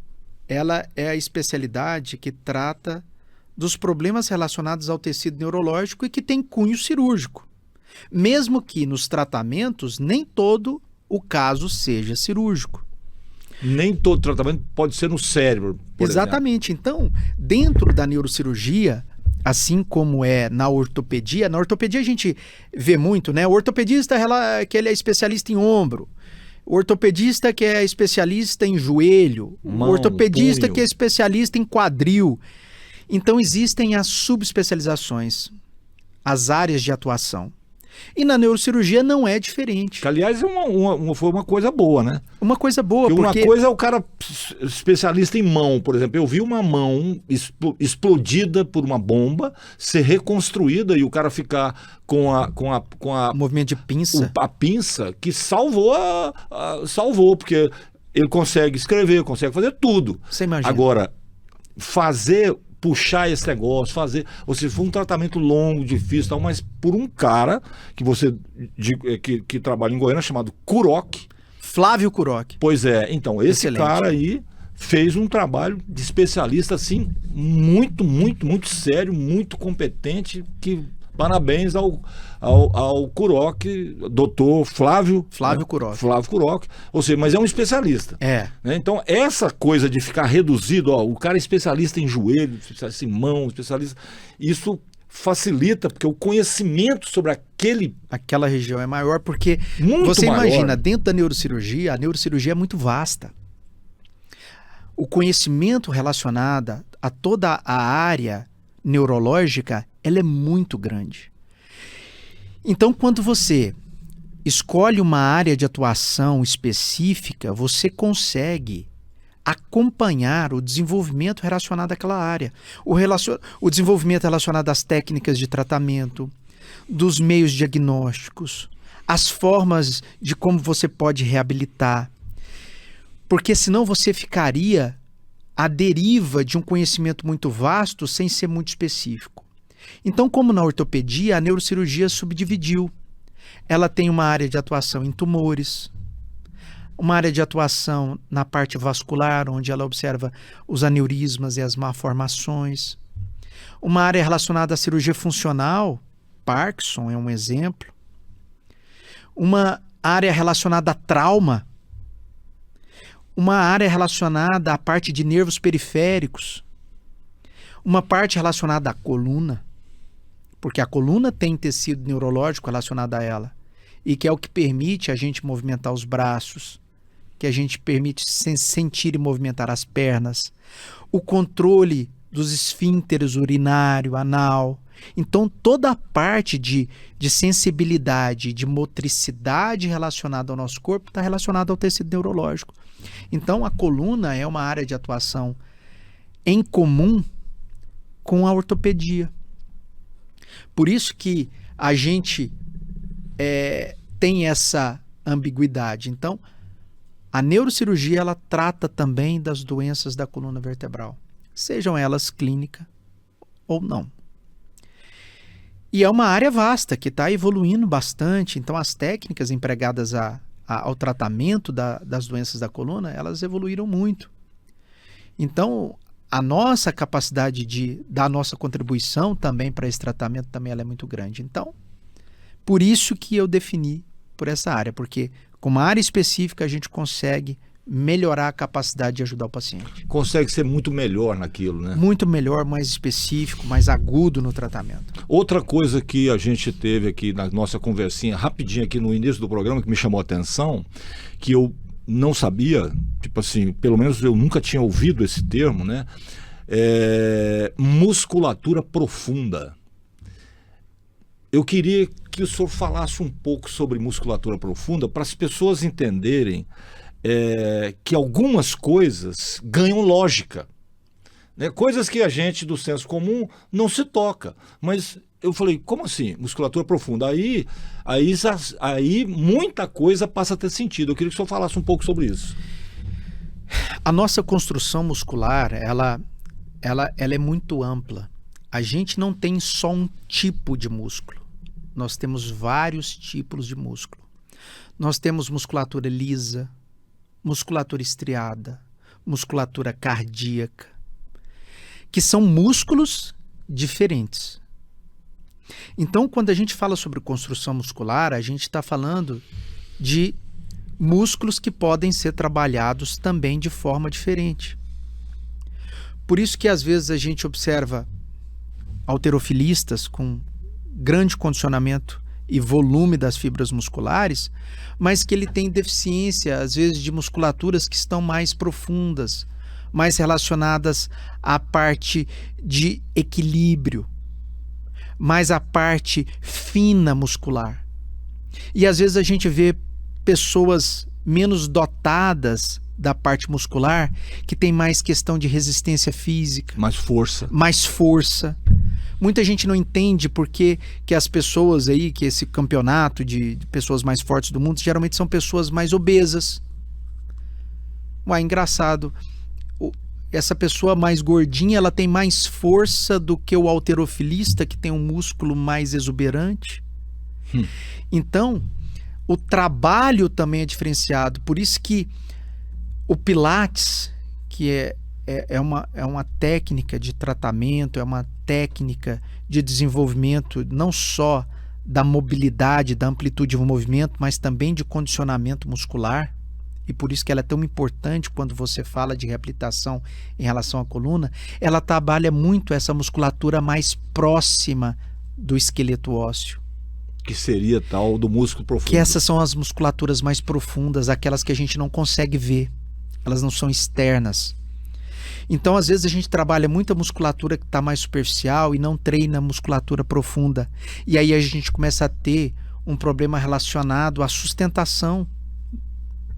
ela é a especialidade que trata dos problemas relacionados ao tecido neurológico e que tem cunho cirúrgico. Mesmo que nos tratamentos, nem todo o caso seja cirúrgico. Nem todo tratamento pode ser no cérebro, por Exatamente. Então, dentro da neurocirurgia, assim como é na ortopedia a gente vê muito, né? O ortopedista que ele é especialista em ombro, o ortopedista que é especialista em joelho, mão, o ortopedista punho, que é especialista em quadril. Então, existem as subespecializações, as áreas de atuação. E na neurocirurgia não é diferente. Que, aliás, foi uma coisa boa, né? Uma coisa boa, porque... Uma coisa é o cara especialista em mão, por exemplo. Eu vi uma mão explodida por uma bomba, ser reconstruída e o cara ficar com a movimento de pinça. A pinça que salvou, porque ele consegue escrever, consegue fazer tudo. Você imagina. Agora, puxar esse negócio, ou seja, foi um tratamento longo, difícil, tal, mas por um cara que trabalha em Goiânia, chamado Kuroc. Flávio Kuroc. Pois é, então, esse Excelente. cara aí fez um trabalho de especialista, assim, muito, muito, muito sério, muito competente, que parabéns ao Kuroc, doutor Flávio Kuroc. Flávio Kuroc, ou seja, mas é um especialista. Né? Então, essa coisa de ficar reduzido, o cara é especialista em joelho, especialista em mão, especialista... Isso facilita, porque o conhecimento sobre aquela região é maior, porque muito você maior. Imagina, dentro da neurocirurgia, a neurocirurgia é muito vasta. O conhecimento relacionado a toda a área neurológica, ela é muito grande. Então, quando você escolhe uma área de atuação específica, você consegue acompanhar o desenvolvimento relacionado àquela área. O desenvolvimento relacionado às técnicas de tratamento, dos meios diagnósticos, as formas de como você pode reabilitar. Porque senão você ficaria à deriva de um conhecimento muito vasto sem ser muito específico. Então, como na ortopedia, a neurocirurgia subdividiu. Ela tem uma área de atuação em tumores, uma área de atuação na parte vascular, onde ela observa os aneurismas e as malformações, uma área relacionada à cirurgia funcional, Parkinson é um exemplo, uma área relacionada a trauma, uma área relacionada à parte de nervos periféricos, uma parte relacionada à coluna, porque a coluna tem tecido neurológico relacionado a ela, e que é o que permite a gente movimentar os braços, que a gente permite sentir e movimentar as pernas, o controle dos esfíncteres urinário, anal. Então, toda a parte de sensibilidade, de motricidade relacionada ao nosso corpo está relacionada ao tecido neurológico. Então, a coluna é uma área de atuação em comum com a ortopedia. Por isso que a gente tem essa ambiguidade. Então, a neurocirurgia ela trata também das doenças da coluna vertebral, sejam elas clínicas ou não. E é uma área vasta que está evoluindo bastante. Então, as técnicas empregadas ao tratamento das doenças da coluna, elas evoluíram muito. Então, a nossa capacidade de dar nossa contribuição também para esse tratamento também ela é muito grande. Então, por isso que eu defini por essa área, porque com uma área específica a gente consegue melhorar a capacidade de ajudar o paciente. Consegue ser muito melhor naquilo, né? Muito melhor, mais específico, mais agudo no tratamento. Outra coisa que a gente teve aqui na nossa conversinha, rapidinho aqui no início do programa, que me chamou a atenção, que eu não sabia, tipo assim, pelo menos eu nunca tinha ouvido esse termo, né? Musculatura profunda. Eu queria que o senhor falasse um pouco sobre musculatura profunda para as pessoas entenderem que algumas coisas ganham lógica, né? Coisas que a gente do senso comum não se toca. Mas eu falei, como assim? Musculatura profunda. Aí muita coisa passa a ter sentido. Eu queria que o senhor falasse um pouco sobre isso. A nossa construção muscular, ela é muito ampla. A gente não tem só um tipo de músculo. Nós temos vários tipos de músculo. Nós temos musculatura lisa, musculatura estriada, musculatura cardíaca, que são músculos diferentes. Então, quando a gente fala sobre construção muscular, a gente está falando de músculos que podem ser trabalhados também de forma diferente. Por isso que às vezes a gente observa halterofilistas com grande condicionamento e volume das fibras musculares, mas que ele tem deficiência, às vezes, de musculaturas que estão mais profundas, mais relacionadas à parte de equilíbrio, mais à parte fina muscular. E às vezes a gente vê pessoas menos dotadas da parte muscular, que tem mais questão de resistência física. Mais força. Mais força. Muita gente não entende porque que as pessoas aí, que esse campeonato de pessoas mais fortes do mundo, geralmente são pessoas mais obesas. Ué, engraçado. Essa pessoa mais gordinha, ela tem mais força do que o halterofilista, que tem um músculo mais exuberante. Então, o trabalho também é diferenciado. Por isso que o Pilates, que é uma técnica de tratamento, é uma técnica de desenvolvimento não só da mobilidade, da amplitude do movimento, mas também de condicionamento muscular. E por isso que ela é tão importante quando você fala de reabilitação em relação à coluna. Ela trabalha muito essa musculatura mais próxima do esqueleto ósseo. Que seria tal do músculo profundo. Que essas são as musculaturas mais profundas, aquelas que a gente não consegue ver. Elas não são externas. Então, às vezes, a gente trabalha muita musculatura que está mais superficial e não treina musculatura profunda. E aí a gente começa a ter um problema relacionado à sustentação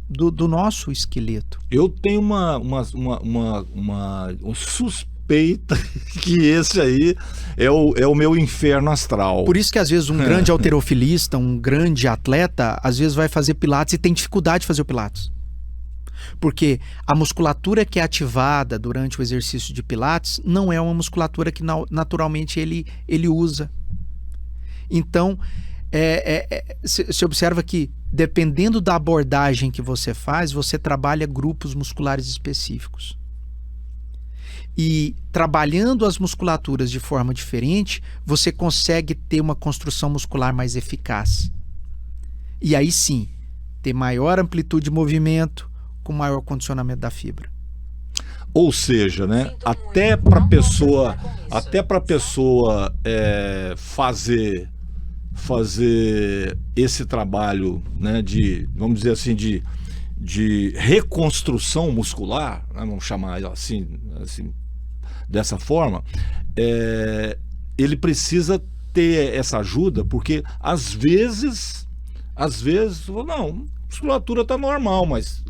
do nosso esqueleto. Eu tenho uma suspeita que esse aí é o meu inferno astral. Por isso que, às vezes, um grande halterofilista, um grande atleta, às vezes vai fazer pilates e tem dificuldade de fazer o pilates. Porque a musculatura que é ativada durante o exercício de pilates não é uma musculatura que naturalmente ele usa. Então, se observa que, dependendo da abordagem que você faz, você trabalha grupos musculares específicos. E trabalhando as musculaturas de forma diferente, você consegue ter uma construção muscular mais eficaz. E aí sim, ter maior amplitude de movimento, com maior condicionamento da fibra. Ou seja, né, até para pessoa fazer esse trabalho, né, de, vamos dizer assim, de reconstrução muscular, né, vamos chamar assim dessa forma, ele precisa ter essa ajuda, porque às vezes, não, a musculatura está normal, mas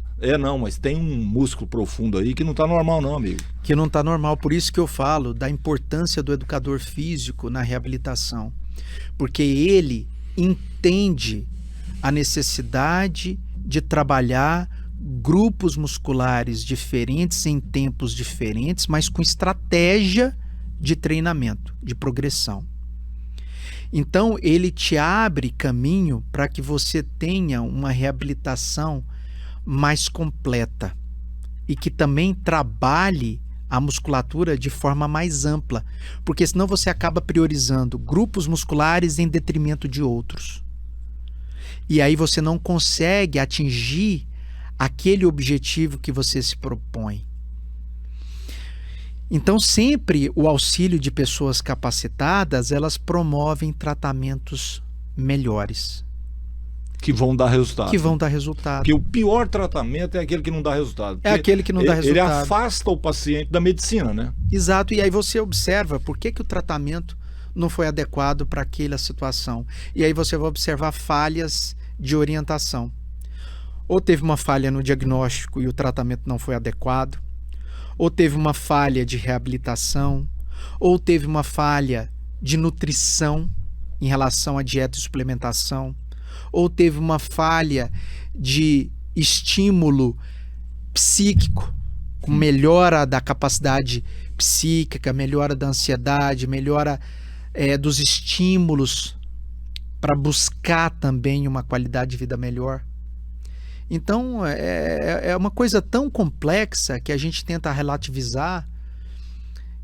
tem um músculo profundo aí que não está normal não, amigo. Que não está normal, por isso que eu falo da importância do educador físico na reabilitação. Porque ele entende a necessidade de trabalhar grupos musculares diferentes em tempos diferentes, mas com estratégia de treinamento, de progressão. Então, ele te abre caminho para que você tenha uma reabilitação mais completa e que também trabalhe a musculatura de forma mais ampla, porque senão você acaba priorizando grupos musculares em detrimento de outros. E aí você não consegue atingir aquele objetivo que você se propõe. Então, sempre o auxílio de pessoas capacitadas, elas promovem tratamentos melhores. Que vão dar resultado. Porque o pior tratamento é aquele que não dá resultado. É aquele que não dá resultado. Ele afasta o paciente da medicina, né? Exato. E aí você observa por que o tratamento não foi adequado para aquela situação. E aí você vai observar falhas de orientação. Ou teve uma falha no diagnóstico e o tratamento não foi adequado. Ou teve uma falha de reabilitação. Ou teve uma falha de nutrição em relação à dieta e suplementação. Ou teve uma falha de estímulo psíquico, com melhora da capacidade psíquica, melhora da ansiedade, melhora dos estímulos para buscar também uma qualidade de vida melhor. Então, é uma coisa tão complexa que a gente tenta relativizar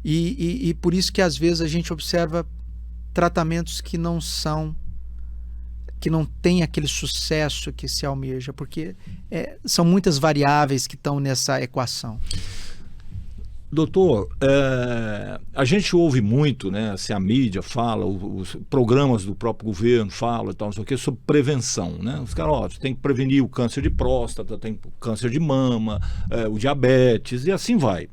e por isso que às vezes a gente observa tratamentos que não tem aquele sucesso que se almeja, porque são muitas variáveis que estão nessa equação. Doutor, a gente ouve muito, né, assim, a mídia fala, os programas do próprio governo falam e tal, não sei o que, sobre prevenção, né? Os caras, tem que prevenir o câncer de próstata, tem o câncer de mama, o diabetes e assim vai.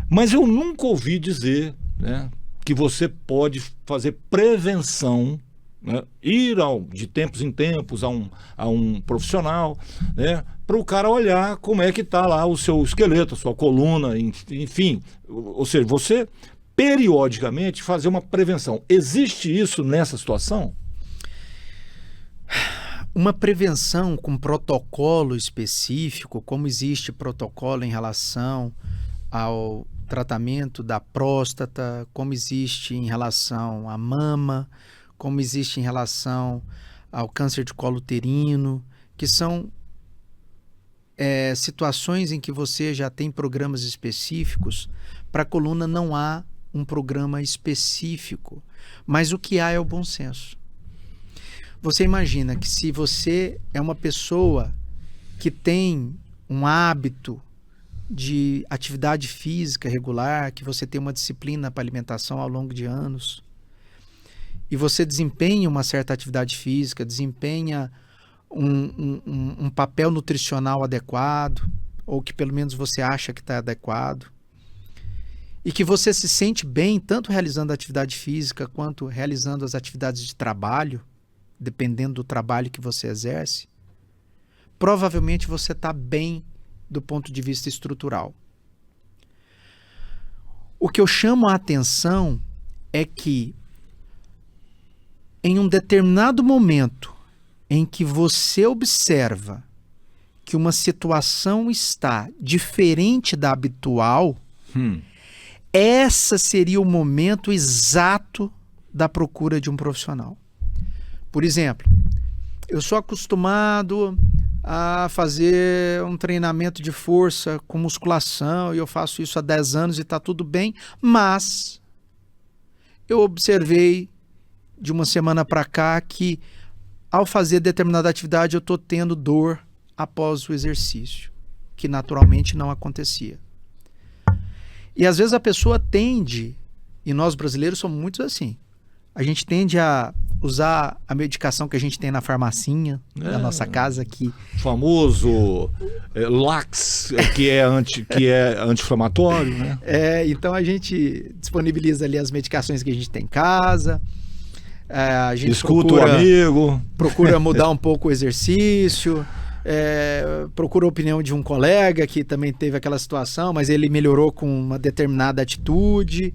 Mas eu nunca ouvi dizer, né, que você pode fazer prevenção, né, ir de tempos em tempos a um profissional, né, para o cara olhar como é que está lá o seu esqueleto, a sua coluna, enfim. Ou seja, você periodicamente fazer uma prevenção. Existe isso nessa situação? Uma prevenção com protocolo específico, como existe protocolo em relação ao tratamento da próstata, como existe em relação à mama, como existe em relação ao câncer de colo uterino, que são situações em que você já tem programas específicos. Para a coluna não há um programa específico, mas o que há é o bom senso. Você imagina que se você é uma pessoa que tem um hábito de atividade física regular, que você tem uma disciplina para alimentação ao longo de anos, e você desempenha uma certa atividade física, desempenha um papel nutricional adequado, ou que pelo menos você acha que está adequado, e que você se sente bem tanto realizando a atividade física quanto realizando as atividades de trabalho, dependendo do trabalho que você exerce, provavelmente você está bem do ponto de vista estrutural. O que eu chamo a atenção é que em um determinado momento em que você observa que uma situação está diferente da habitual, essa seria o momento exato da procura de um profissional. Por exemplo, eu sou acostumado a fazer um treinamento de força com musculação e eu faço isso há 10 anos e está tudo bem, mas eu observei de uma semana para cá que ao fazer determinada atividade eu estou tendo dor após o exercício. que naturalmente não acontecia. E às vezes a pessoa tende, e nós brasileiros somos muitos assim, a gente tende a usar a medicação que a gente tem na farmacinha da nossa casa, que famoso Lax, que é anti-inflamatório, né? Então a gente disponibiliza ali as medicações que a gente tem em casa. A gente escuta o amigo, procura mudar um pouco o exercício, procura a opinião de um colega que também teve aquela situação, mas ele melhorou com uma determinada atitude,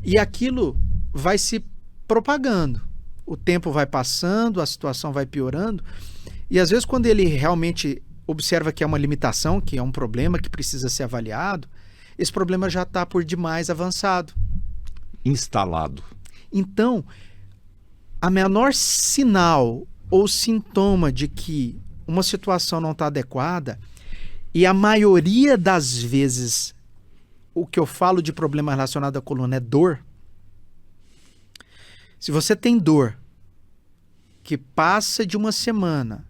e aquilo vai se propagando. O tempo vai passando, a situação vai piorando, e às vezes quando ele realmente observa que é uma limitação, que é um problema que precisa ser avaliado, esse problema já está por demais avançado. Instalado. Então, a menor sinal ou sintoma de que uma situação não está adequada, e a maioria das vezes o que eu falo de problema relacionado à coluna é dor. Se você tem dor que passa de uma semana,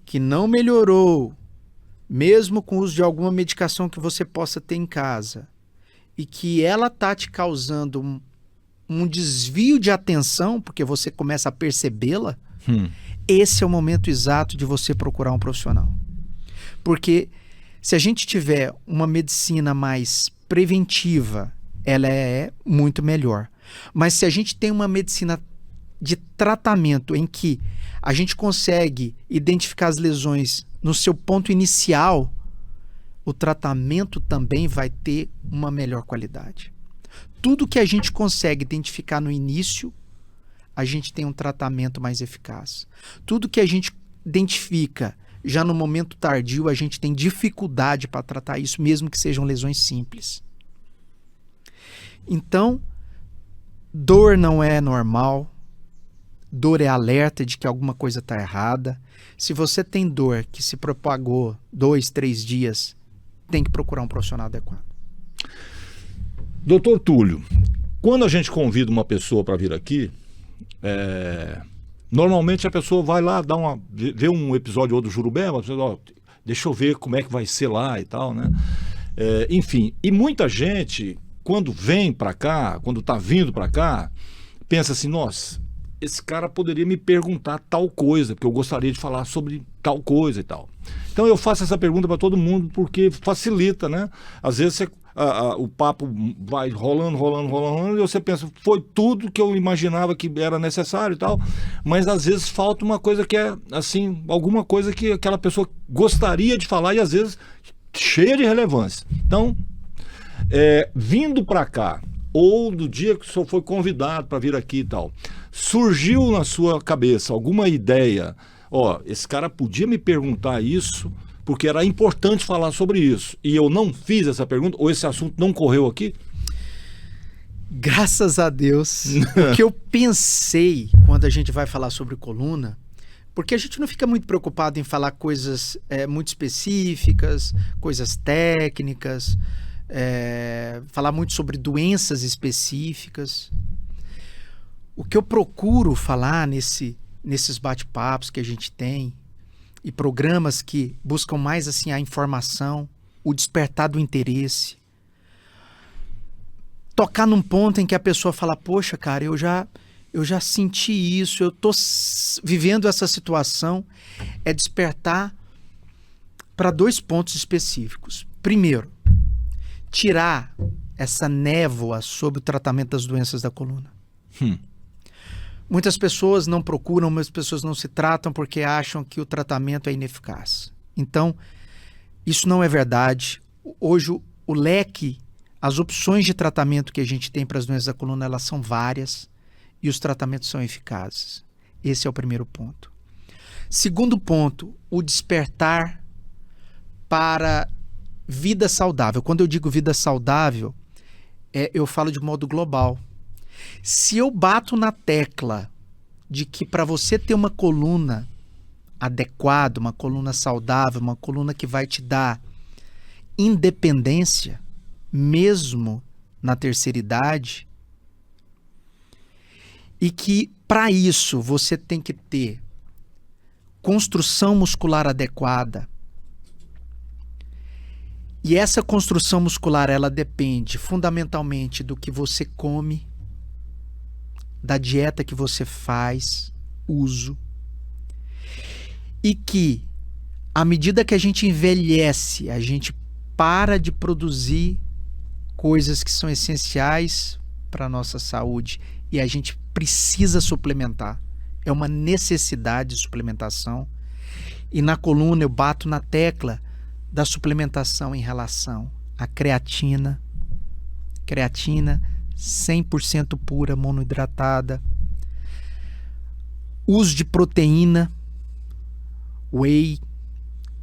que não melhorou, mesmo com o uso de alguma medicação que você possa ter em casa, e que ela está te causando um desvio de atenção, porque você começa a percebê-la, esse é o momento exato de você procurar um profissional. Porque se a gente tiver uma medicina mais preventiva, ela é muito melhor. Mas se a gente tem uma medicina de tratamento em que a gente consegue identificar as lesões no seu ponto inicial, o tratamento também vai ter uma melhor qualidade. Tudo que a gente consegue identificar no início, a gente tem um tratamento mais eficaz. Tudo que a gente identifica já no momento tardio, a gente tem dificuldade para tratar isso, mesmo que sejam lesões simples. Então, dor não é normal, dor é alerta de que alguma coisa está errada. Se você tem dor que se propagou 2, 3 dias, tem que procurar um profissional adequado. Doutor Túlio, quando a gente convida uma pessoa para vir aqui, normalmente a pessoa vai lá, vê um episódio ou do Jurubeba, deixa eu ver como é que vai ser lá e tal, né? Enfim, e muita gente, quando vem para cá, quando está vindo para cá, pensa assim, nossa, esse cara poderia me perguntar tal coisa, porque eu gostaria de falar sobre tal coisa e tal. Então eu faço essa pergunta para todo mundo porque facilita, né? Às vezes o papo vai rolando, e você pensa, foi tudo que eu imaginava que era necessário e tal, mas às vezes falta uma coisa que é, assim, alguma coisa que aquela pessoa gostaria de falar e às vezes cheia de relevância. Então, vindo para cá, ou do dia que o senhor foi convidado para vir aqui e tal, surgiu na sua cabeça alguma ideia, esse cara podia me perguntar isso, porque era importante falar sobre isso, e eu não fiz essa pergunta, ou esse assunto não correu aqui? Graças a Deus. O que eu pensei quando a gente vai falar sobre coluna, porque a gente não fica muito preocupado em falar coisas muito específicas, coisas técnicas, falar muito sobre doenças específicas. O que eu procuro falar nesses bate-papos que a gente tem, e programas que buscam mais assim a informação, o despertar do interesse, tocar num ponto em que a pessoa fala, poxa, cara, eu já senti isso, eu tô vivendo essa situação, é despertar para 2 pontos específicos. Primeiro, tirar essa névoa sobre o tratamento das doenças da coluna. Muitas pessoas não procuram, muitas pessoas não se tratam porque acham que o tratamento é ineficaz. Então, isso não é verdade. Hoje, o leque, as opções de tratamento que a gente tem para as doenças da coluna, elas são várias e os tratamentos são eficazes. Esse é o primeiro ponto. Segundo ponto, o despertar para vida saudável. Quando eu digo vida saudável, eu falo de modo global. Se eu bato na tecla de que para você ter uma coluna adequada, uma coluna saudável, uma coluna que vai te dar independência, mesmo na terceira idade, e que para isso você tem que ter construção muscular adequada, E essa construção muscular, ela depende fundamentalmente do que você come, da dieta que você faz, uso. E que, à medida que a gente envelhece, a gente para de produzir coisas que são essenciais para a nossa saúde e a gente precisa suplementar. É uma necessidade de suplementação. E na coluna eu bato na tecla da suplementação em relação à creatina. Creatina 100% pura, monoidratada. Uso de proteína, whey,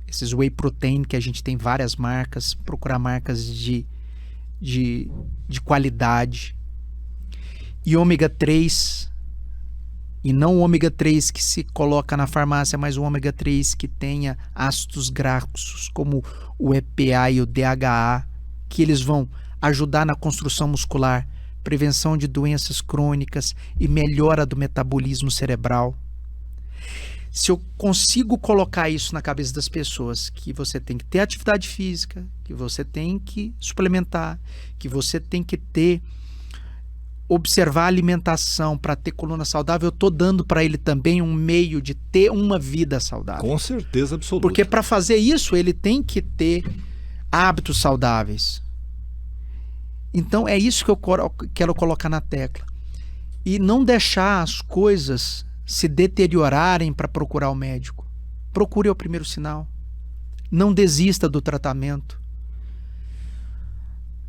esses whey protein que a gente tem várias marcas, procurar marcas de qualidade. E ômega 3, e não o ômega 3 que se coloca na farmácia, mas o ômega 3 que tenha ácidos graxos, como o EPA e o DHA, que eles vão ajudar na construção muscular, prevenção de doenças crônicas e melhora do metabolismo cerebral. Se eu consigo colocar isso na cabeça das pessoas, que você tem que ter atividade física, que você tem que suplementar, que você tem que observar a alimentação para ter coluna saudável, eu estou dando para ele também um meio de ter uma vida saudável. Com certeza absoluta. Porque para fazer isso, ele tem que ter hábitos saudáveis. Então é isso que eu quero colocar na tecla. E não deixar as coisas se deteriorarem para procurar o médico. Procure o primeiro sinal. Não desista do tratamento.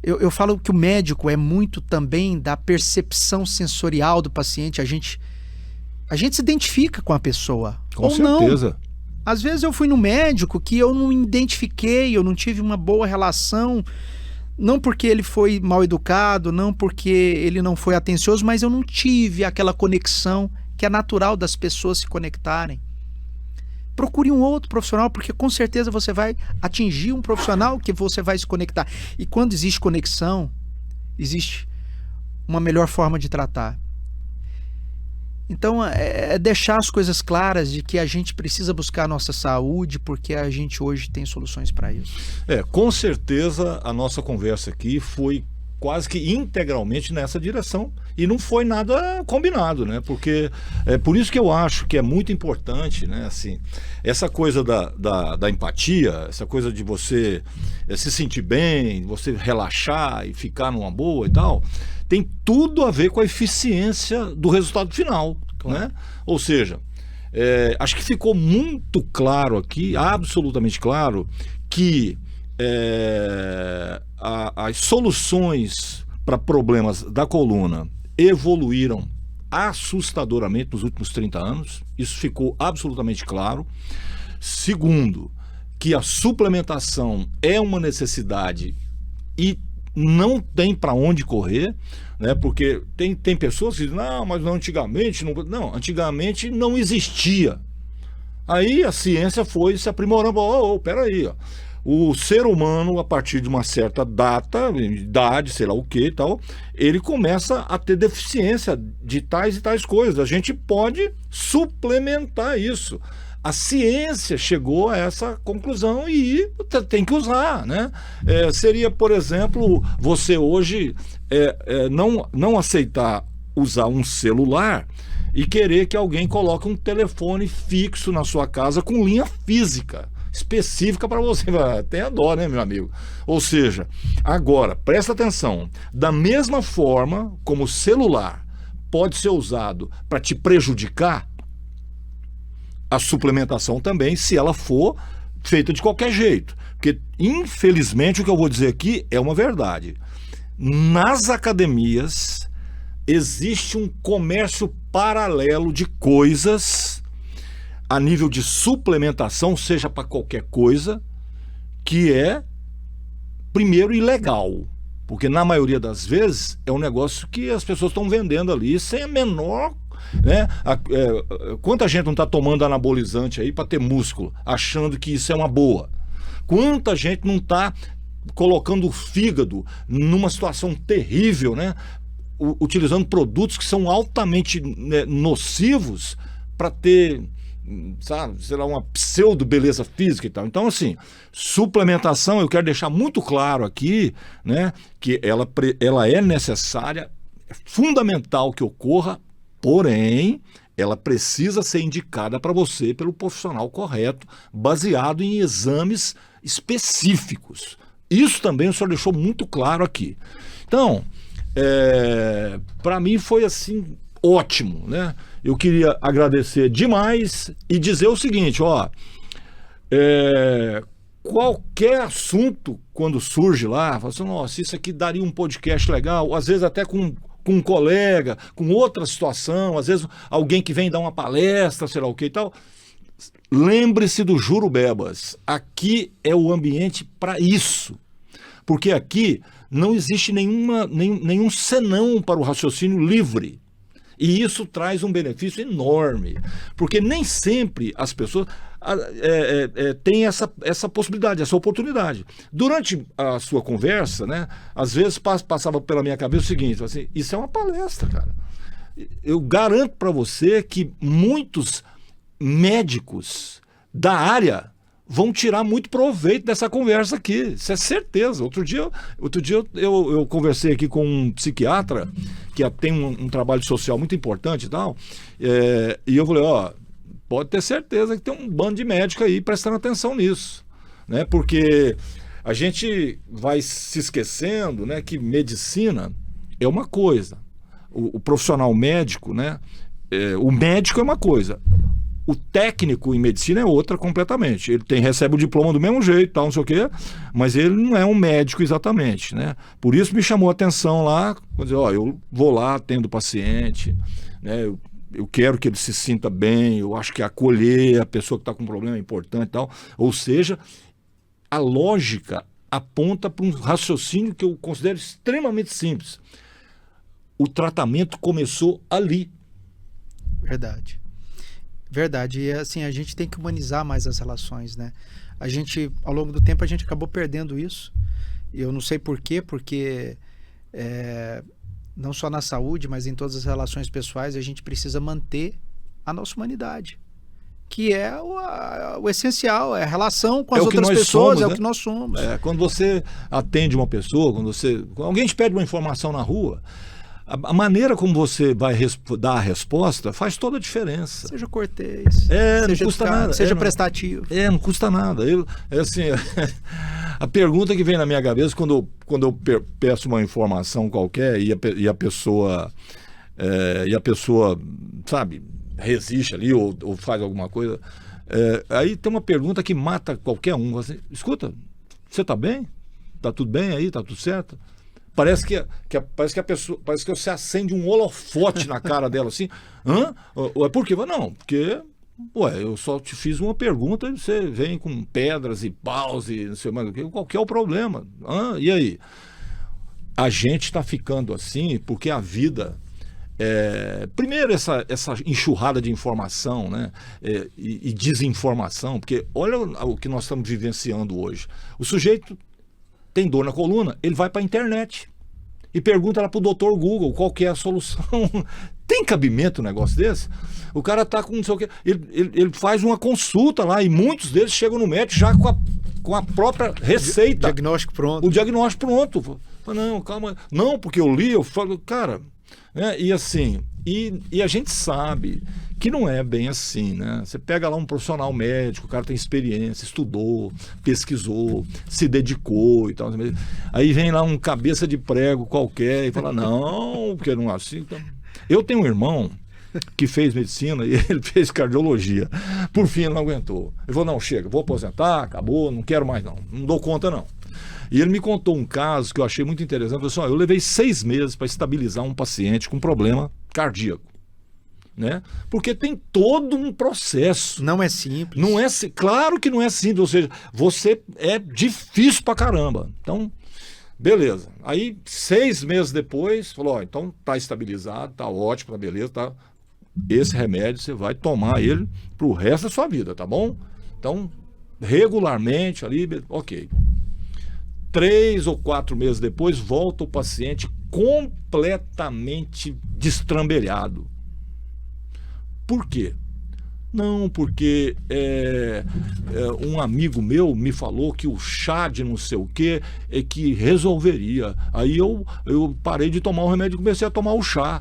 Eu falo que o médico é muito também da percepção sensorial do paciente. A gente se identifica com a pessoa. Com ou certeza. Não. Às vezes eu fui no médico que eu não me identifiquei, eu não tive uma boa relação, não porque ele foi mal educado, não porque ele não foi atencioso, mas eu não tive aquela conexão que é natural das pessoas se conectarem. Procure um outro profissional, porque com certeza você vai atingir um profissional que você vai se conectar. E quando existe conexão, existe uma melhor forma de tratar. Então, é deixar as coisas claras de que a gente precisa buscar a nossa saúde, porque a gente hoje tem soluções para isso. Com certeza a nossa conversa aqui foi quase que integralmente nessa direção e não foi nada combinado, né? Porque é por isso que eu acho que é muito importante, né? Assim, essa coisa da empatia, essa coisa de você se sentir bem, você relaxar e ficar numa boa e tal, tem tudo a ver com a eficiência do resultado final, né? Ou seja, acho que ficou muito claro aqui, absolutamente claro, que as soluções para problemas da coluna evoluíram assustadoramente nos últimos 30 anos. Isso ficou absolutamente claro. Segundo, que a suplementação é uma necessidade e não tem para onde correr, né? Porque tem pessoas que dizem, não, mas antigamente não, antigamente não existia. Aí a ciência foi se aprimorando. Peraí, ó. O ser humano, a partir de uma certa idade, sei lá o que e tal, ele começa a ter deficiência de tais e tais coisas. A gente pode suplementar isso. A ciência chegou a essa conclusão e tem que usar, né? Seria, por exemplo, você hoje não aceitar usar um celular e querer que alguém coloque um telefone fixo na sua casa com linha física específica para você. Tenha dó, né, meu amigo? Ou seja, agora, presta atenção, da mesma forma como o celular pode ser usado para te prejudicar, a suplementação também, se ela for feita de qualquer jeito. Porque, infelizmente, o que eu vou dizer aqui é uma verdade. Nas academias existe um comércio paralelo de coisas a nível de suplementação, seja para qualquer coisa, que é, primeiro, ilegal. Porque na maioria das vezes é um negócio que as pessoas estão vendendo ali sem a menor, né? Quanta gente não está tomando anabolizante aí para ter músculo, achando que isso é uma boa? Quanta gente não está colocando o fígado numa situação terrível, né? Utilizando produtos que são altamente, né, nocivos para ter sabe, sei lá, uma pseudo-beleza física e tal. Então, assim, suplementação, eu quero deixar muito claro aqui, né, que ela é necessária, é fundamental que ocorra, porém, ela precisa ser indicada para você pelo profissional correto, baseado em exames específicos. Isso também o senhor deixou muito claro aqui. Então, para mim foi assim, ótimo, né? Eu queria agradecer demais e dizer o seguinte, ó, qualquer assunto quando surge lá, fala assim, nossa, isso aqui daria um podcast legal, às vezes até com um colega, com outra situação, às vezes alguém que vem dar uma palestra, sei lá o que e tal. Lembre-se do Jurubebas, aqui é o ambiente para isso, porque aqui não existe nenhum senão para o raciocínio livre. E isso traz um benefício enorme, porque nem sempre as pessoas têm essa possibilidade, essa oportunidade. Durante a sua conversa, né, às vezes passava pela minha cabeça o seguinte, assim, isso é uma palestra, cara. Eu garanto para você que muitos médicos da área vão tirar muito proveito dessa conversa aqui, isso é certeza. Outro dia eu conversei aqui com um psiquiatra que tem um trabalho social muito importante e tal, e eu falei, ó, pode ter certeza que tem um bando de médicos aí prestando atenção nisso, né? Porque a gente vai se esquecendo, né, que medicina é uma coisa, o profissional médico, né, o médico é uma coisa, o técnico em medicina é outra completamente. Ele recebe o diploma do mesmo jeito, tal, não sei o quê, mas ele não é um médico exatamente, né? Por isso me chamou a atenção lá, vou dizer, ó, eu vou lá, atendo o paciente, né? Eu quero que ele se sinta bem, eu acho que acolher a pessoa que está com um problema é importante e tal. Ou seja, a lógica aponta para um raciocínio que eu considero extremamente simples. O tratamento começou ali. Verdade, e assim, a gente tem que humanizar mais as relações, né? A gente, ao longo do tempo, a gente acabou perdendo isso. Eu não sei por quê, porque não só na saúde, mas em todas as relações pessoais, a gente precisa manter a nossa humanidade, que é o essencial, é a relação com as outras pessoas, somos, é né? o que nós somos. Quando você atende uma pessoa, quando alguém te pede uma informação na rua, a maneira como você vai dar a resposta faz toda a diferença. Seja cortês, não seja custa educado, nada. seja prestativo. Não custa nada. Assim, a pergunta que vem na minha cabeça quando eu peço uma informação qualquer e a pessoa, sabe, resiste ali ou faz alguma coisa, aí tem uma pergunta que mata qualquer um. Assim, escuta, você está bem? Está tudo bem aí? Está tudo certo? Parece que a pessoa, parece que você acende um holofote na cara dela assim. Hã? Por quê? Não, porque eu só te fiz uma pergunta e você vem com pedras e paus e não sei mais o que. Qual que é o problema? E aí? A gente está ficando assim porque a vida... primeiro essa enxurrada de informação, né, e desinformação, porque olha o que nós estamos vivenciando hoje. O sujeito tem dor na coluna, ele vai para a internet e pergunta lá para o doutor Google qual que é a solução. Tem cabimento um negócio desse? O cara está com não sei o quê, ele faz uma consulta lá e muitos deles chegam no médico já com a própria receita. Diagnóstico pronto. O diagnóstico pronto. Não, calma. Não, porque eu li, eu falo, cara... E assim, e a gente sabe que não é bem assim, né? Você pega lá um profissional médico, o cara tem experiência, estudou, pesquisou, se dedicou e tal. Aí vem lá um cabeça de prego qualquer e fala, não, porque não é assim. Então... Eu tenho um irmão que fez medicina e ele fez cardiologia. Por fim, ele não aguentou. Ele falou, não, chega, vou aposentar, acabou, não quero mais não dou conta não. E ele me contou um caso que eu achei muito interessante. Ele falou assim, eu levei 6 meses para estabilizar um paciente com problema cardíaco, né? Porque tem todo um processo. Não é simples. Não é, claro que não é simples, ou seja, você é difícil pra caramba. Então, beleza. Aí, 6 meses depois, falou, então tá estabilizado, tá ótimo, tá beleza, tá. Esse remédio você vai tomar ele pro resto da sua vida, tá bom? Então, regularmente ali, ok. 3 ou 4 meses depois, volta o paciente completamente destrambelhado. Por quê? Não, porque um amigo meu me falou que o chá de não sei o que é que resolveria. Aí eu parei de tomar o remédio e comecei a tomar o chá.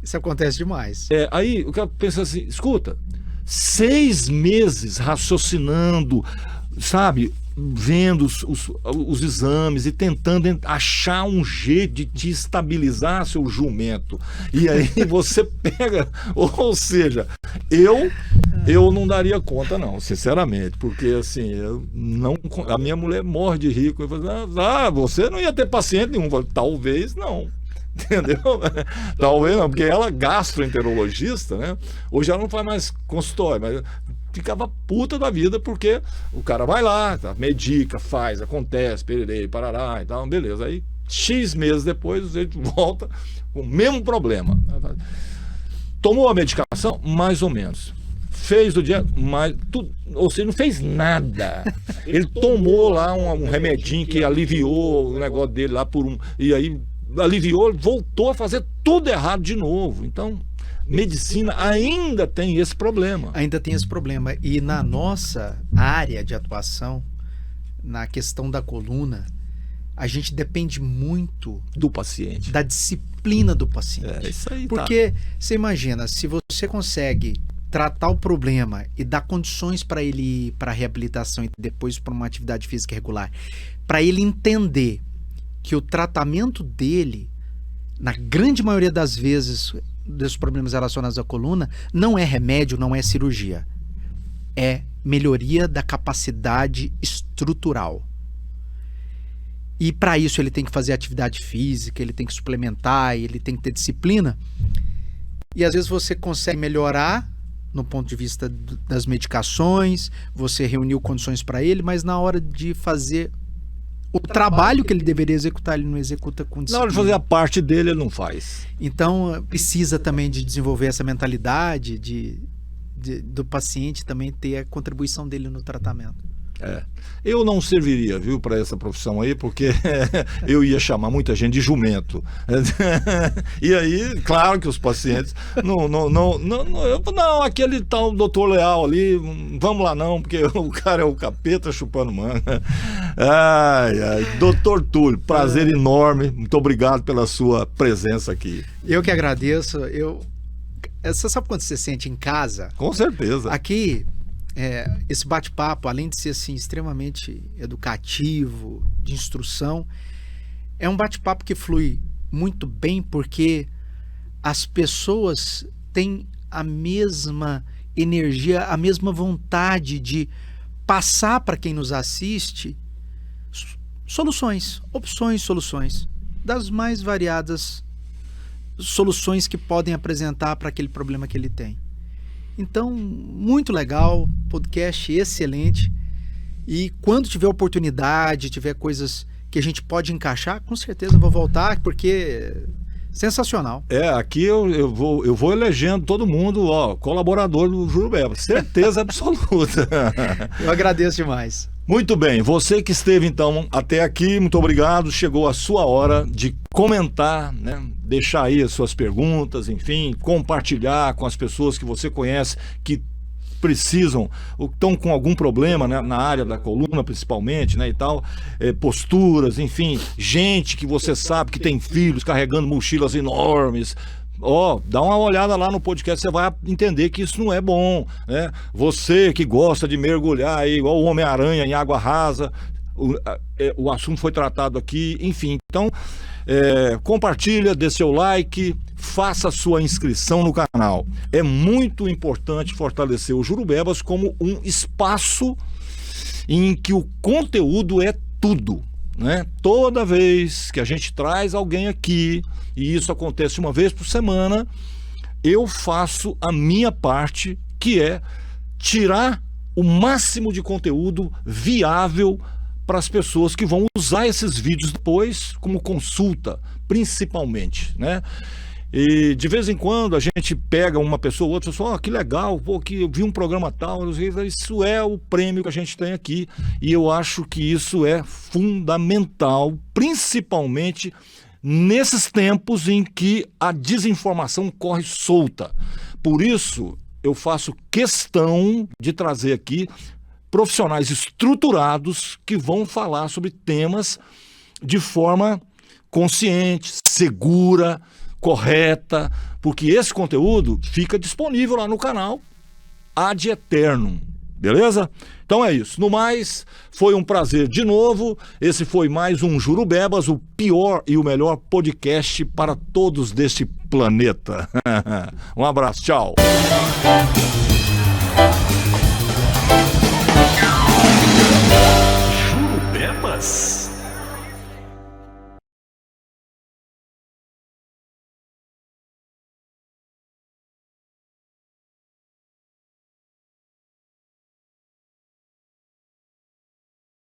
Isso acontece demais. Aí o cara pensa assim, escuta, 6 meses raciocinando, sabe, vendo os exames e tentando achar um jeito de estabilizar seu jumento. E aí você pega, ou seja, eu não daria conta não, sinceramente, porque assim, a minha mulher morre de rico. Eu falo, você não ia ter paciente nenhum. Eu falo, talvez não. Entendeu? Talvez não, porque ela é gastroenterologista, né? Hoje ela não faz mais consultório, mas ficava puta da vida porque o cara vai lá, tá, medica, faz, acontece, pererei, parará e tal, beleza. Aí, X meses depois, ele volta com o mesmo problema. Tomou a medicação? Mais ou menos. Fez o dia, mas ou seja, não fez nada. Ele tomou lá um remedinho que aliviou o negócio dele lá e aí aliviou, voltou a fazer tudo errado de novo. Então, medicina ainda tem esse problema. Ainda tem esse problema. E na nossa área de atuação, na questão da coluna, a gente depende muito do paciente, da disciplina do paciente. Isso aí. Porque você imagina, se você consegue tratar o problema e dar condições para ele ir para a reabilitação e depois para uma atividade física regular, para ele entender que o tratamento dele, na grande maioria das vezes, dos problemas relacionados à coluna, não é remédio, não é cirurgia. É melhoria da capacidade estrutural. E para isso ele tem que fazer atividade física, ele tem que suplementar, ele tem que ter disciplina. E às vezes você consegue melhorar no ponto de vista das medicações, você reuniu condições para ele, mas na hora de fazer o trabalho que ele deveria executar, ele não executa com disciplina. Na hora de fazer a parte dele, ele não faz. Então, precisa também de desenvolver essa mentalidade do paciente também ter a contribuição dele no tratamento. Eu não serviria, viu, para essa profissão aí, porque eu ia chamar muita gente de jumento. E aí, claro que os pacientes não, aquele tal doutor Leal ali, vamos lá não, porque o cara é o capeta chupando manga. Doutor Túlio, prazer enorme, muito obrigado pela sua presença aqui. Eu que agradeço. Você sabe quando você se sente em casa? Com certeza. Aqui, esse bate-papo, além de ser assim, extremamente educativo, de instrução, é um bate-papo que flui muito bem porque as pessoas têm a mesma energia, a mesma vontade de passar para quem nos assiste soluções das mais variadas soluções que podem apresentar para aquele problema que ele tem. Então, muito legal, podcast excelente. E quando tiver oportunidade, tiver coisas que a gente pode encaixar, com certeza eu vou voltar, porque sensacional. Aqui eu vou elegendo todo mundo, colaborador do Jurubeba, certeza absoluta. Eu agradeço demais. Muito bem, você que esteve então até aqui, muito obrigado. Chegou a sua hora de comentar, né? Deixar aí as suas perguntas, enfim, compartilhar com as pessoas que você conhece que precisam, ou estão com algum problema, né, na área da coluna principalmente, né, e tal, posturas, enfim, gente que você sabe que tem filhos carregando mochilas enormes. Dá uma olhada lá no podcast, você vai entender que isso não é bom, né? Você que gosta de mergulhar aí, igual o Homem-Aranha em água rasa, o assunto foi tratado aqui, enfim. Então, compartilha, dê seu like, faça a sua inscrição no canal. É muito importante fortalecer o Jurubebas como um espaço em que o conteúdo é tudo, né? Toda vez que a gente traz alguém aqui, e isso acontece uma vez por semana, eu faço a minha parte, que é tirar o máximo de conteúdo viável para as pessoas que vão usar esses vídeos depois como consulta, principalmente, né? E de vez em quando a gente pega uma pessoa ou outra e fala, que legal, que eu vi um programa tal, isso é o prêmio que a gente tem aqui, e eu acho que isso é fundamental, principalmente nesses tempos em que a desinformação corre solta. por isso, eu faço questão de trazer aqui profissionais estruturados que vão falar sobre temas de forma consciente, segura, correta, porque esse conteúdo fica disponível lá no canal ad eternum, beleza? Então é isso. No mais, foi um prazer de novo. Esse foi mais um Jurubebas, o pior e o melhor podcast para todos deste planeta. Um abraço, tchau. Jurubebas.